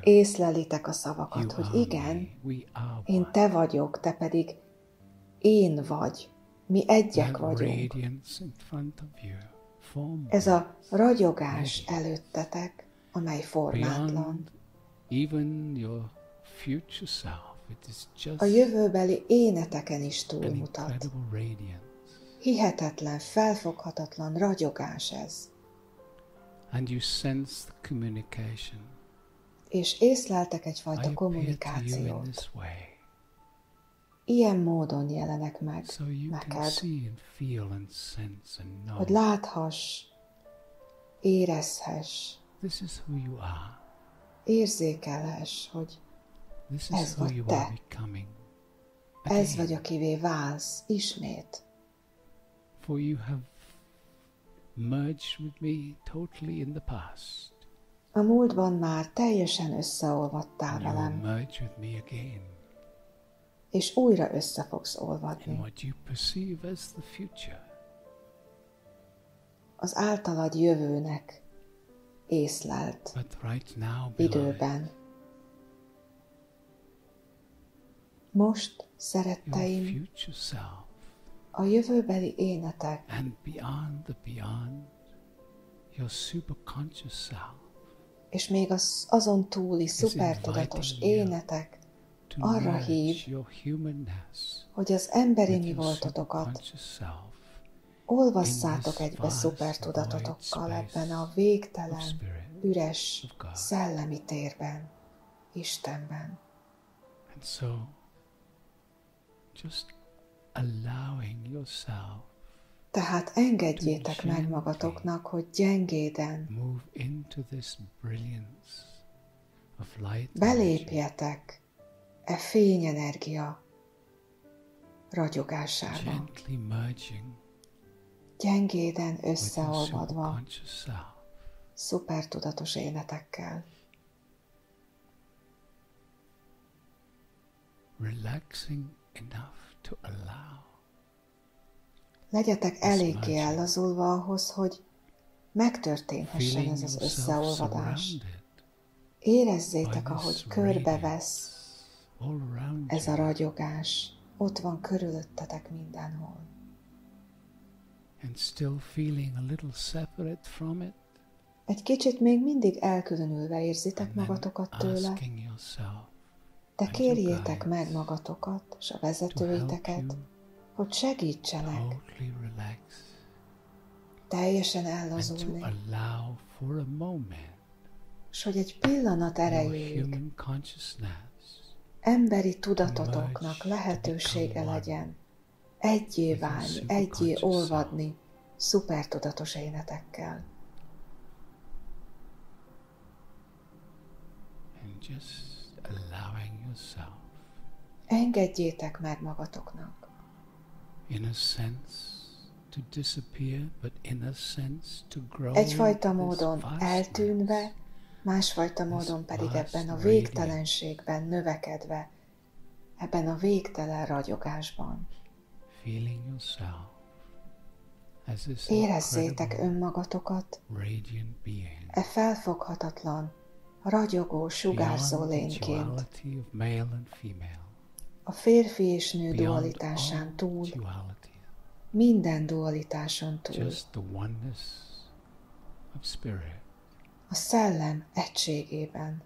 észlelitek a szavakat, hogy igen, én te vagyok, te pedig én vagy, mi egyek vagyunk. Ez a ragyogás előttetek, amely formátlan. A jövőbeli éneteken is túlmutat. Hihetetlen, felfoghatatlan ragyogás ez. És észleltek egyfajta kommunikációt. Ilyen módon jelenek meg neked, hogy láthass, érezhess, érzékelhess, hogy ez vagy te. Ez vagy, akivé válsz ismét. For you have merged with me totally in the past. A múltban már teljesen összeolvadtál velem. Merge with me again. És újra össze fogsz olvadni. In what you perceive as the future. Az általad jövőnek észlelt But right now, időben. Most, szeretteim, a jövőbeli énetek and beyond, your superconscious self, és még azon túli szupertudatos énetek arra hív, hogy az emberi mi voltotokat olvasszátok egybe szupertudatotokkal ebben a végtelen, üres, szellemi térben, Istenben. And so, just allowing yourself, tehát engedjétek meg magatoknak, hogy gyengéden belépjetek e fényenergia ragyogásában, gyengéden összeolvadva szupertudatos énetekkel. Relaxing enough to allow. Legyetek eléggé ellazulva ahhoz, hogy megtörténhessen ez az összeolvadás. Érezzétek, ahogy körbevesz ez a ragyogás. Ott van körülöttetek mindenhol. And still feeling a little separate from it. Egy kicsit még mindig elkülönülve érzitek magatokat tőle, de kérjétek meg magatokat és a vezetőiteket, hogy segítsenek teljesen ellazulni, és hogy egy pillanat erejéig emberi tudatotoknak lehetősége legyen egyé válni, egyé olvadni szupertudatos énetekkel. Engedjétek meg magatoknak. Egyfajta módon eltűnve, másfajta módon pedig ebben a végtelenségben növekedve, ebben a végtelen ragyogásban. Érezzétek önmagatokat, e felfoghatatlan, ragyogó, sugárzó lényként, a férfi és nő dualitásán túl, minden dualitáson túl, a szellem egységében.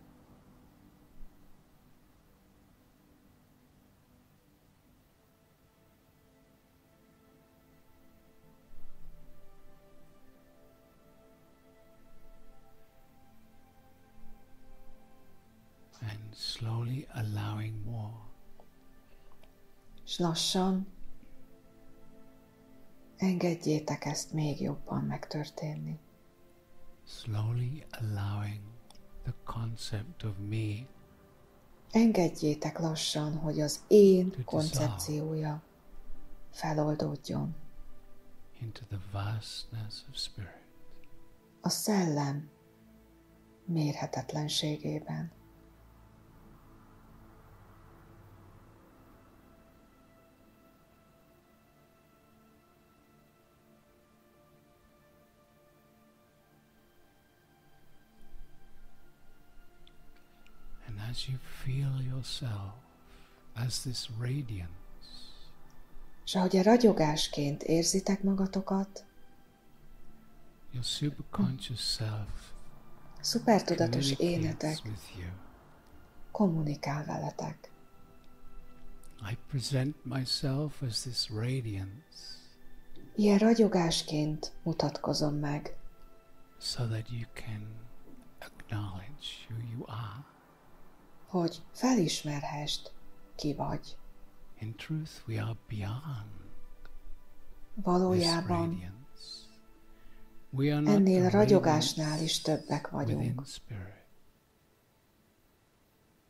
And slowly allowing more. És lassan engedjétek ezt még jobban megtörténni. Slowly allowing the concept of me. Engedjétek lassan, hogy az én koncepciója feloldódjon. Into the vastness of spirit. A szellem mérhetetlenségében. as you feel yourself as this radiance, és ahogy a ragyogásként érzitek magatokat, your superconscious self szupertudatos énetek kommunikál veletek. I present myself as this radiance, ilyen ragyogásként mutatkozom meg, so that you can acknowledge who you are. Hogy felismerhessd, ki vagy. In truth, we are beyond valójában this radiance. We are not ennél a the ragyogásnál is többek vagyunk. within spirit.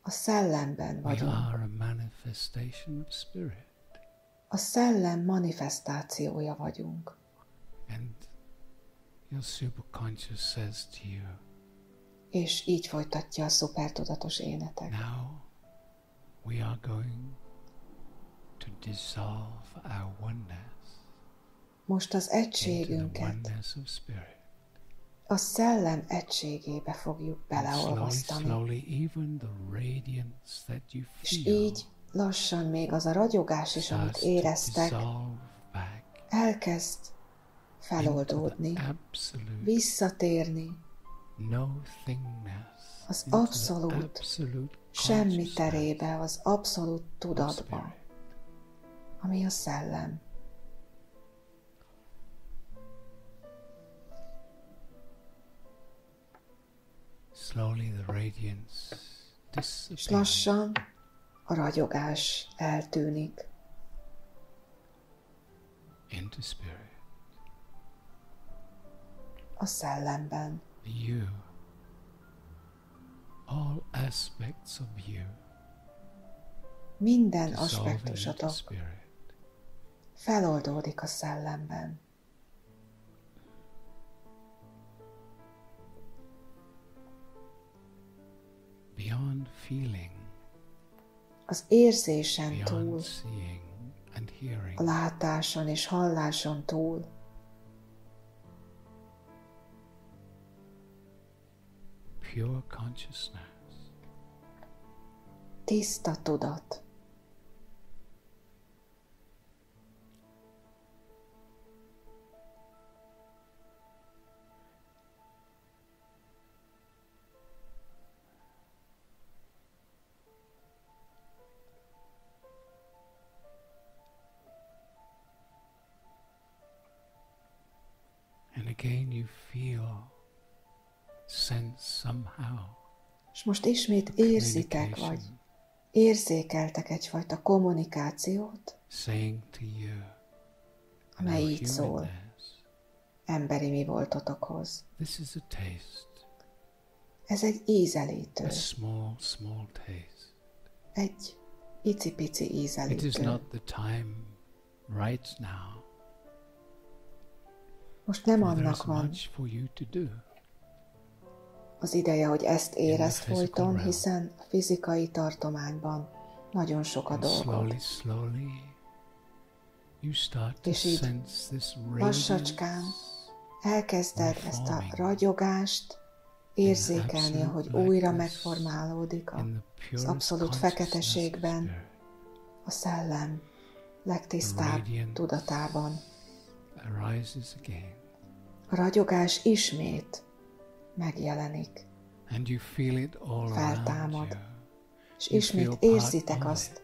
A szellemben We vagyunk. are a manifestation of spirit. A szellem manifestációja vagyunk. And your superconscious says to you, És így folytatja a szupertudatos énetek. now we are going to dissolve our oneness Most az into the egységünket oneness of spirit. a szellem egységébe fogjuk And beleolvasztani. slowly, even the radiance that you És feel így lassan még az a ragyogás is, amit starts to éreztek, dissolve back elkezd into feloldódni, the absolute visszatérni nothingness, az into the abszolút absolute semmi consciousness terébe, az abszolút of tudatba, spirit. ami a szellem. Slowly the radiance És disappears lassan a ragyogás eltűnik into spirit. a szellemben. You, all aspects of you, Minden dissolving into aspektusotok spirit. feloldódik a szellemben. Beyond feeling, Az érzésen túl, beyond seeing and hearing, a látáson és halláson túl, pure consciousness, tiszta tudat. and again you feel, sense somehow És most ismét érzitek, vagy communication érzékeltek egyfajta kommunikációt, saying to you, amely "Your így szól humanness, emberi mi voltotokhoz. this is a taste, Ez egy ízelítő, a small, small taste. egy icipici It is ízelítő. not the time right now. Most nem For there annak is van much for you to do. az ideje, hogy ezt érezd physical folyton, realm. hiszen a fizikai tartományban nagyon sok a And dolgod. slowly, slowly, you start to És így sense this lassacskán radiance elkezded ezt a ragyogást érzékelni, ahogy újra megformálódik in the az purest abszolút consciousness of feketeségben, spirit. a szellem legtisztább tudatában. Arises again, A ragyogás ismét megjelenik, and you feel it all around feltámad, you. és You ismét feel érzitek part of azt,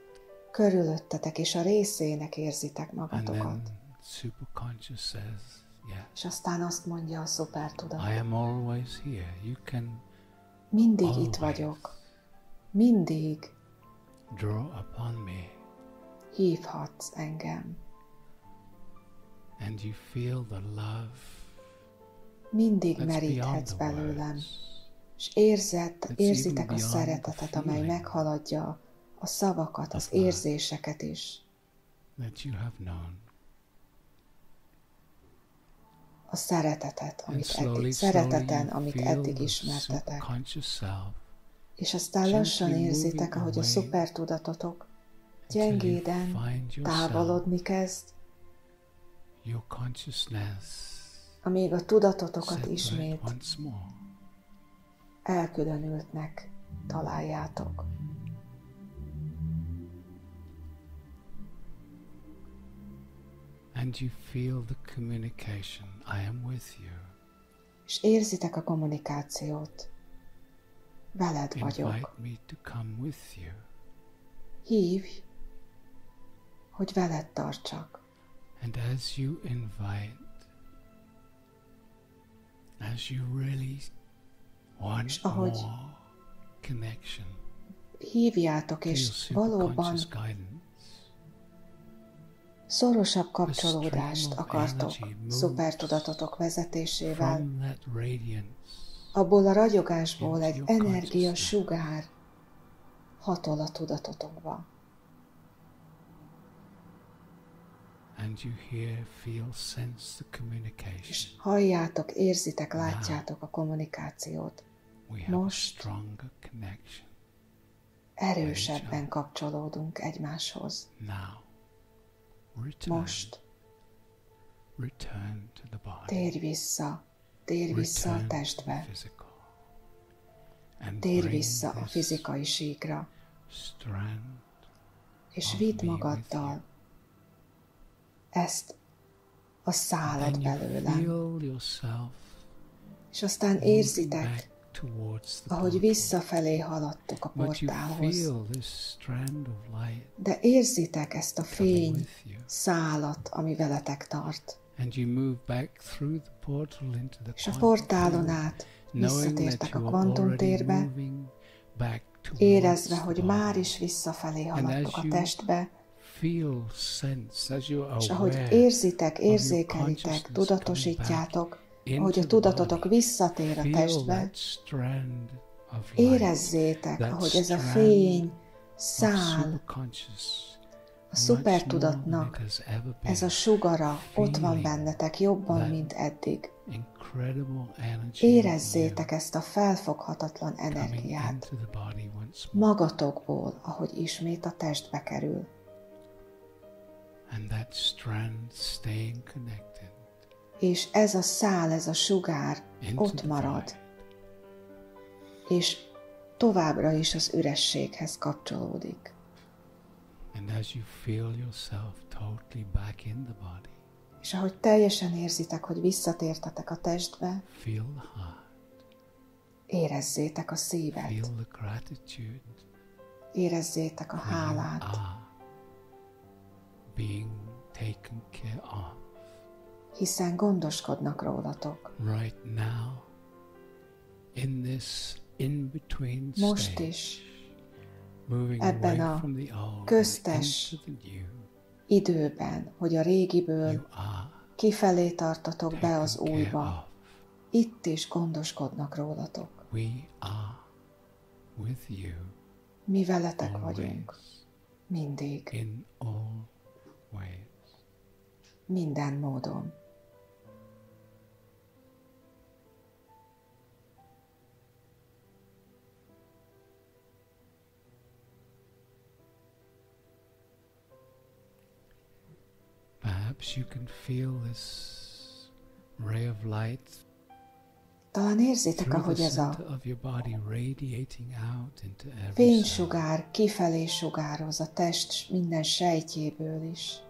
körülöttetek, és a részének érzitek And magatokat. then superconscious says, yeah, És aztán azt mondja a I szupertudat, am always here. You can mindig itt always vagyok, mindig draw upon me, hívhatsz engem, and you feel the love mindig that's beyond meríthetsz the belőlem, words, és That's érzitek even a beyond szeretetet, the amely feeling meghaladja a szavakat, az of love. érzéseket is. that you have known. A szeretetet, And amit slowly, eddig, slowly szereteten, you amit feel eddig the ismertetek. superconscious self És aztán lassan gently érzitek, moving ahogy a away szupertudatotok until you gyengéden find yourself, távolodni kezd, your consciousness amíg a tudatotokat separate ismét once more. elkülönültnek találjátok. And you feel the communication. I am with you. És érzitek a kommunikációt. Veled vagyok. Invite me to come with you. Hívj, hogy veled tartsak. And as you invite, as you really want more connection, hívjátok, és valóban szorosabb kapcsolódást akartok szupertudatotok vezetésével. Abból a ragyogásból egy energia sugár hatol a tudatotokba. És halljátok, érzitek, látjátok a kommunikációt. Most erősebben kapcsolódunk egymáshoz. Most térj vissza a testbe. Térj vissza a fizikai síkra. És vidd magaddal ezt a szálat belőlem. És aztán érzitek, ahogy visszafelé haladtok a portálhoz. De érzitek ezt a fény szálat, ami veletek tart. És a portálon át visszatértek a kvantumtérbe, érezve, hogy már is visszafelé haladtok a testbe, és ahogy érzitek, érzékelitek, tudatosítjátok, hogy a tudatotok visszatér a testbe, érezzétek, ahogy ez a fény szál a szupertudatnak, ez a sugara ott van bennetek jobban, mint eddig. Érezzétek ezt a felfoghatatlan energiát magatokból, ahogy ismét a testbe kerül. És ez a szál, ez a sugár ott marad, és továbbra is az ürességhez kapcsolódik. És ahogy teljesen érzitek, hogy visszatértetek a testbe, érezzétek a szívet, érezzétek a hálát, hiszen gondoskodnak rólatok. Most is, ebben a köztes időben, hogy a régiből kifelé tartotok be az újba, itt is gondoskodnak rólatok. Mi veletek vagyunk, mindig, minden módon. Perhaps you can feel this ray of light. Talán érzitek, ahogy ez a fénysugár kifelé sugároz a test minden sejtjéből is.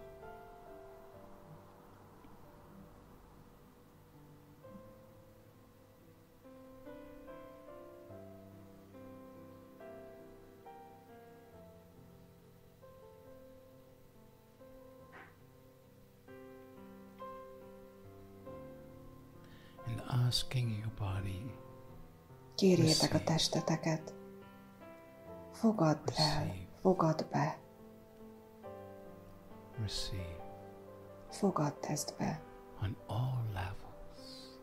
Kérjétek a testeteket, fogadd el, fogadd be, fogadd ezt be,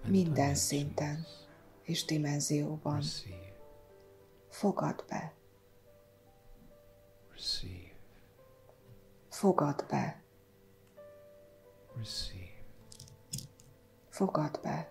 minden szinten és dimenzióban, fogadd be, fogadd be, fogadd be.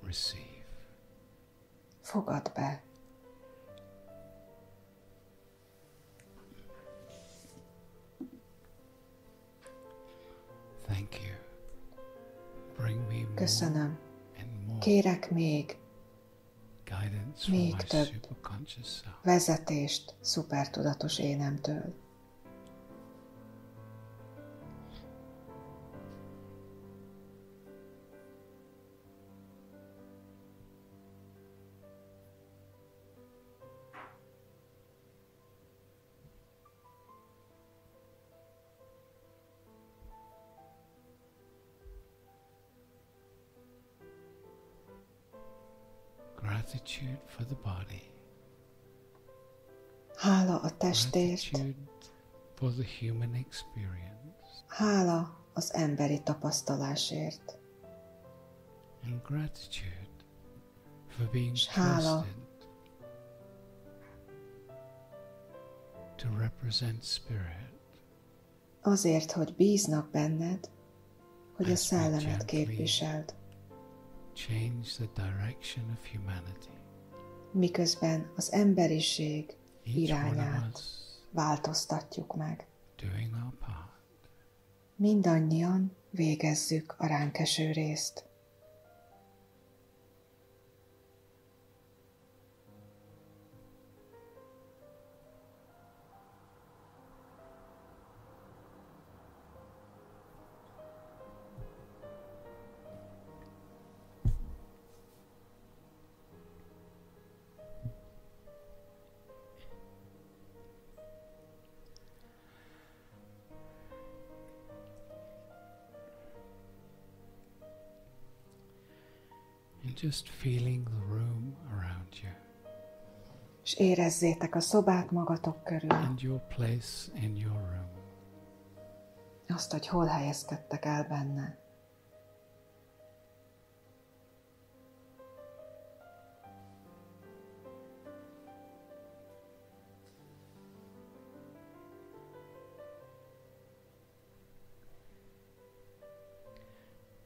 receive. Fogadd be. Thank you. Bring me more. Köszönöm. And more. Kérek még több vezetést szupertudatos énemtől. Gratitude for the body. Hála a testért. Gratitude for the human experience. Hála az emberi tapasztalásért. And gratitude for being hála trusted to represent spirit. Azért, hogy bíznak benned, hogy a szellemet képviseld. Change the direction of humanity. Miközben az emberiség irányát változtatjuk meg. Doing our part. Mindannyian végezzük a ránk eső részt. Just feeling the room around you. És érezzétek a szobát magatok körül. And your place in your room. Azt, hogy hol helyezkedtek el benne.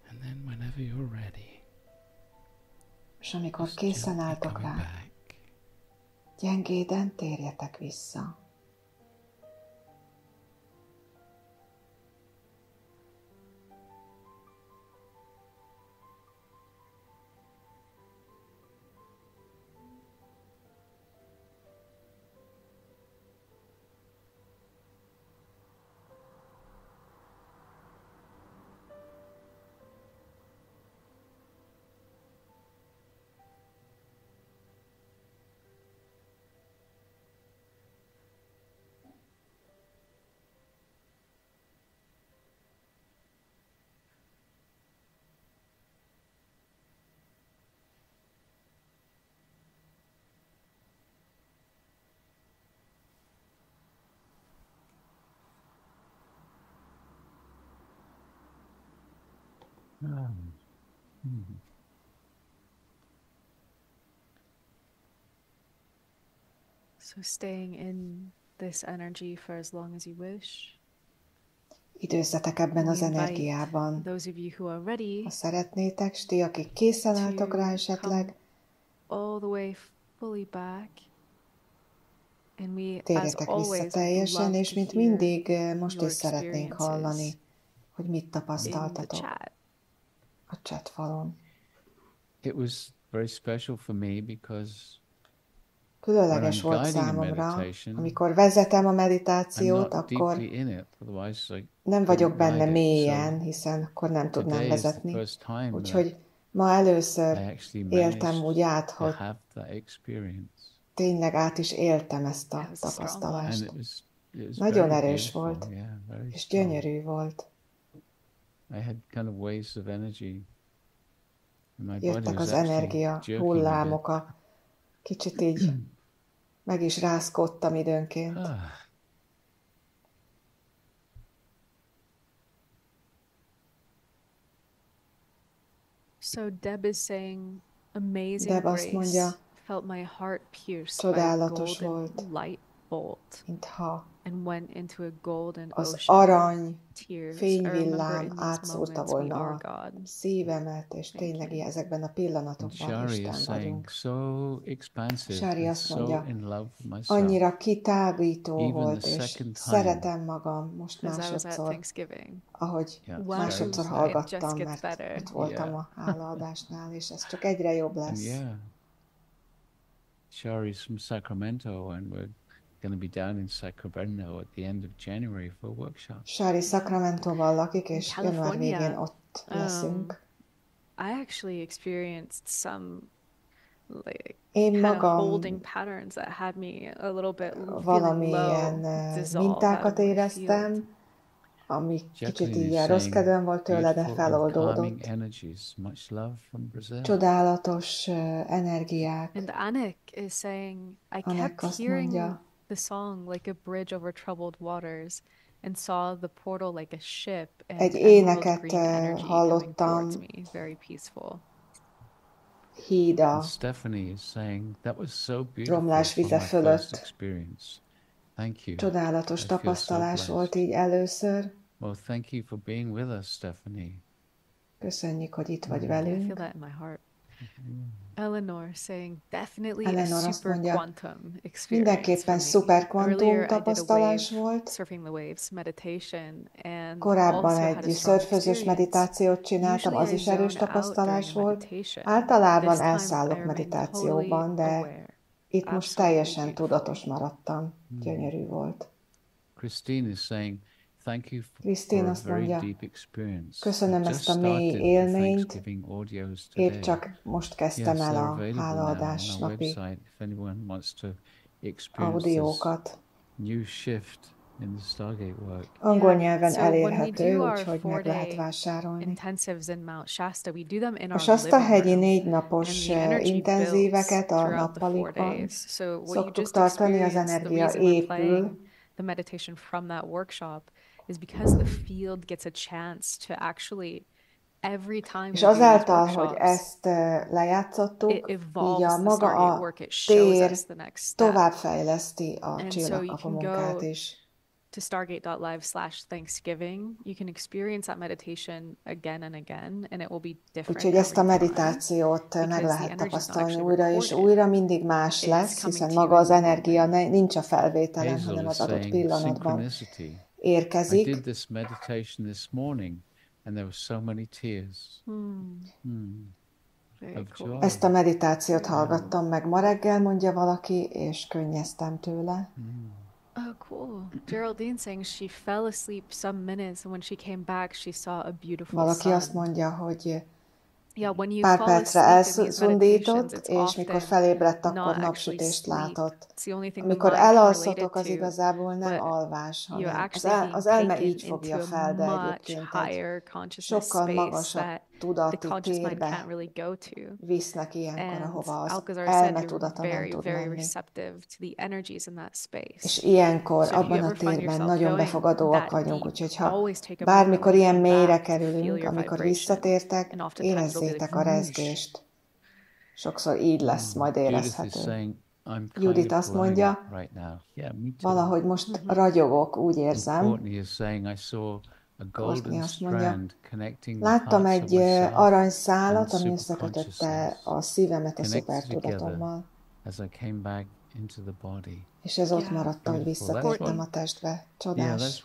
And then whenever you're ready. És amikor készen álltok rá, gyengéden térjetek vissza. So staying in this energy for as long as you wish. Időzzetek ebben az energiában. Those of you who are ready, ha szeretnétek, s ti, akik készen álltok rá esetleg, all the way fully back. And we, térjetek vissza teljesen, és mint mindig most is szeretnénk hallani, hogy mit tapasztaltatok a chat falon. It was very special for me because különleges volt számomra, amikor vezetem a meditációt, akkor nem vagyok benne mélyen, hiszen akkor nem tudnám vezetni. Úgyhogy ma először éltem úgy át, hogy tényleg át is éltem ezt a tapasztalást. Nagyon erős volt, és gyönyörű volt. Jöttek az energia hullámok, kicsit így meg is rázkodtam időnként. So Deb is saying, amazing Deb azt mondja, felt my heart pierced csodálatos volt. Light. mintha az az arany fényvillám átszúrta volna a szívemet, és tényleg ezekben a pillanatokban Isten vagyunk. Sári azt mondja, annyira kitágító volt, és szeretem magam most másodszor, ahogy másodszor hallgattam, mert ott voltam a hálaadásnál, és ez csak egyre jobb lesz. Shari's from Sacramento, and we're going to be down in Sacramento at the end of January for a workshop. Shari Sacramentóban lakik, és január végén ott leszünk. I actually experienced some like én magam holding patterns that had me a little bit valamilyen mintákat éreztem, ami kicsit ilyen rossz kedvem volt tőle, de feloldódott. Csodálatos energiák. And Anik is saying, I kept hearing the song like a bridge over troubled waters, and saw the portal like a ship, and egy éneket hallottam, very peaceful. Híd a romlásvize fölött. Csodálatos tapasztalás volt így először. Well, thank you for being with us, Stephanie. Köszönjük, hogy itt vagy velünk. I feel that in my heart. Eleanor saying definitely a super quantum experience. Mindenképpen szuper kvantum tapasztalás volt. Surfing the waves meditation, and korábban egy szörfözős meditációt csináltam, az is erős tapasztalás volt. Általában elszállok meditációban, de itt most teljesen tudatos maradtam. Gyönyörű volt. Krisztin azt mondja, köszönöm ezt a mély élményt, épp csak most kezdtem el a hálaadás napi audiókat. Angol nyelven elérhető, úgyhogy meg lehet vásárolni. A Shasta-hegyi 4 napos intenzíveket a nappalikban szoktuk tartani, az energia épül. The meditation from that workshop is because the field gets a chance to actually every time. És azáltal, hogy ezt lejátszottuk, így a maga a tér továbbfejleszti a csillagkapu munkát is. To stargate.live/Thanksgiving, you can experience that meditation again and again, and it will be different. Úgyhogy ezt a meditációt meg lehet tapasztalni újra és újra, mindig más lesz, hiszen maga az energia nincs a felvételen, hanem az adott pillanatban érkezik. I did this meditation this morning, and there were so many tears. Ezt a meditációt hallgattam meg ma reggel, mondja valaki, és könnyeztem tőle. Oh, cool. Geraldine saying she fell asleep some minutes, and when she came back, she saw a beautiful Valaki azt mondja, hogy pár percre elszundított, és mikor felébredt, akkor napsütést látott. Amikor elalszotok, az igazából nem alvás, hanem az elme így fogja fel, de egyébként egy sokkal magasabb tudati térbe visznek ilyenkor, ahova az elme tudata nem tud menni. És ilyenkor abban a térben nagyon befogadóak vagyunk, úgyhogy ha bármikor ilyen mélyre kerülünk, amikor visszatértek, érezzétek a rezgést. Sokszor így lesz majd érezhető. Judit azt mondja, valahogy most ragyogok, úgy érzem. Courtney azt mondja, láttam egy aranyszálat, ami összekötötte a szívemet a szupertudatommal. És ez ott maradt, hogy visszatértem a testbe. Csodás.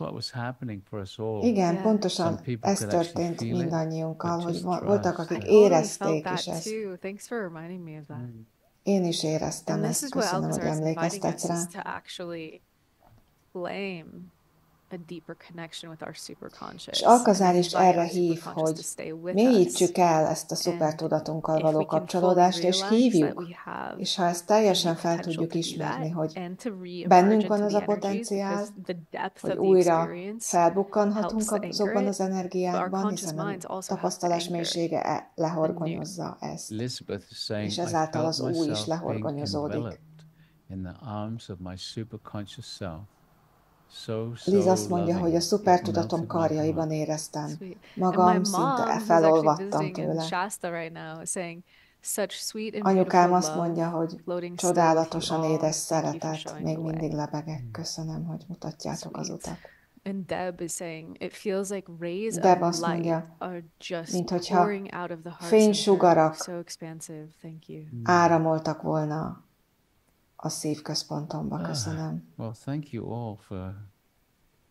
Igen, pontosan ez történt mindannyiunkkal, hogy voltak, akik érezték is ezt. Én is éreztem ezt, köszönöm, hogy emlékeztetsz rá. És Alcazar is erre hív, hogy mélyítsük el ezt a szupertudatunkkal való kapcsolódást, és hívjuk, és ha ezt teljesen fel tudjuk ismerni, hogy bennünk van az a potenciál, hogy újra felbukkanhatunk azokban az energiákban, hiszen a tapasztalás mélysége lehorgonyozza ezt, és ezáltal az új is lehorgonyozódik. Liz azt mondja, hogy a szupertudatom karjaiban éreztem. Magam szinte felolvattam tőle. Anyukám azt mondja, hogy csodálatosan édes szeretet, még mindig lebegek. Köszönöm, hogy mutatjátok az utat. And Deb is saying, it feels like rays Deb of azt light mondja, are just minthogyha pouring out of the heart fénysugarak center. So expansive. Thank you. áramoltak volna a szívközpontomba. Köszönöm. Well, thank you all for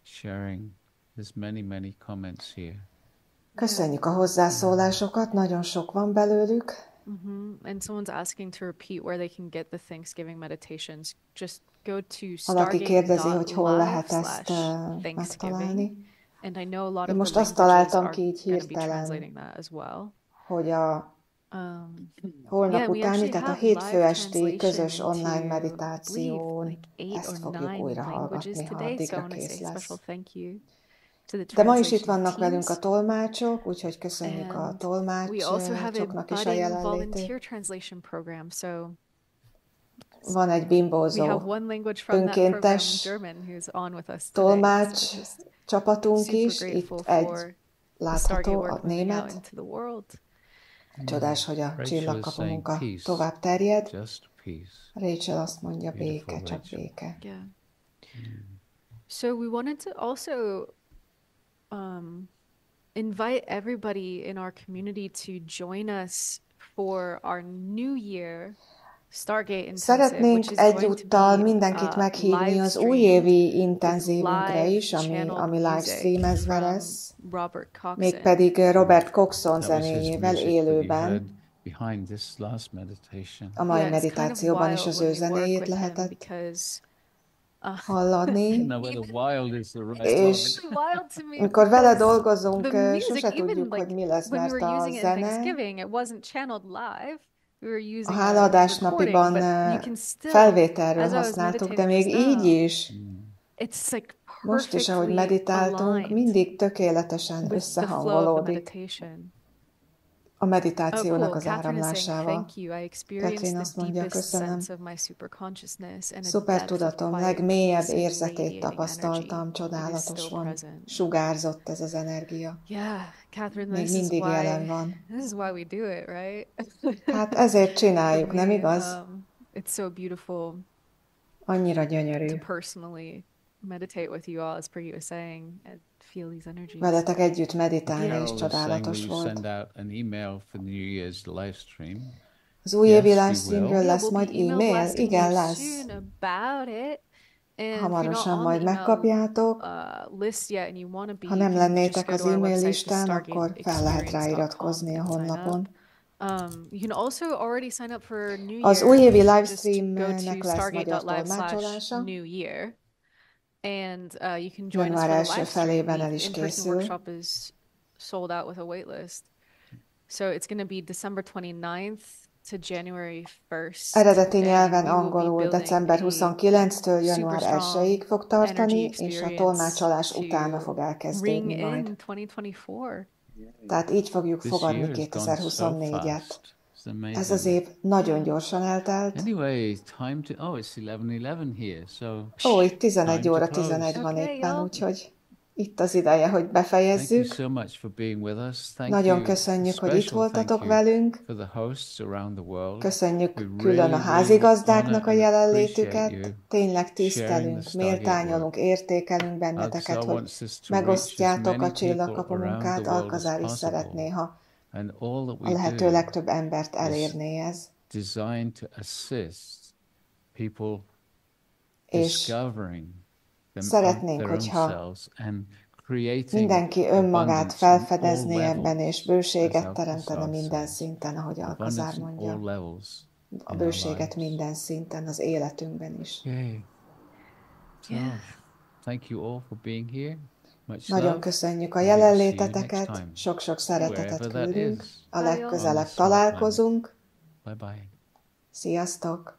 sharing. There's many comments here. Köszönjük a hozzászólásokat, nagyon sok van belőlük. And someone's asking to repeat where they can get the Thanksgiving meditations. Just go to Valaki kérdezi, hogy hol lehet ezt megtalálni. Én most azt találtam ki így hirtelen, hogy a holnap utáni, tehát a hétfő esti közös online meditáción ezt fogjuk újra hallgatni, ha addigra kész lesz. De ma is itt vannak velünk a tolmácsok, úgyhogy köszönjük a tolmácsoknak is a jelenlétét. Van egy bimbózó önkéntes tolmács csapatunk is, itt egy látható, a német. Csodás, hogy a csillagkapu munka tovább terjed. Rachel azt mondja, béke, csak béke. So we wanted to also invite everybody in our community to join us for our New Year Stargate Intensive. Szeretnénk egyúttal mindenkit meghívni az újévi intenzívünkre is, ami livestreamezve lesz, mégpedig Robert Coxon zenéjével élőben. A mai meditációban is az ő zenéjét lehetett hallani, és amikor vele dolgozunk, sose tudjuk, hogy mi lesz, mert a zene a hálaadás napiban felvételről használtuk, de még így is, most is, ahogy meditáltunk, mindig tökéletesen összehangolódik a meditációnak az áramlásával. Katrin azt mondja, köszönöm. Szupertudatom legmélyebb érzetét tapasztaltam, csodálatos volt. Sugárzott ez az energia. Még mindig jelen van. Hát ezért csináljuk, nem igaz? Annyira gyönyörű. Veletek együtt meditálni is csodálatos volt. Az újévi livestreamről lesz majd e-mail? Igen, lesz. Hamarosan majd megkapjátok. Ha nem lennétek az e-mail listán, akkor fel lehet ráiratkozni a honlapon. Az újévi livestreamnek lesz magyar tolmácsolása. Január első felében el is készül. Sold out with a wait list. So it's going to be December 29th to January 1st. Eredeti nyelven angolul december 29-től január 1-ig fog tartani, és a tolmácsolás utána fog elkezdődni majd. Tehát így fogjuk fogadni 2024-et. Ez az év nagyon gyorsan eltelt. Ó, itt 11 óra 11 van éppen, úgyhogy itt az ideje, hogy befejezzük. Nagyon köszönjük, hogy itt voltatok velünk. Köszönjük külön a házigazdáknak a jelenlétüket. Tényleg tisztelünk, méltányolunk, értékelünk benneteket, hogy megosztjátok a csillagkapu munkát. Alkazár is szeretné, ha a lehető legtöbb embert elérné ez. És szeretnénk, hogyha mindenki önmagát felfedezné ebben, és bőséget teremtene minden szinten, ahogy Alkazár mondja. A bőséget minden szinten, az életünkben is. Nagyon köszönjük a jelenléteteket, sok-sok szeretetet küldünk, a legközelebb találkozunk. Sziasztok!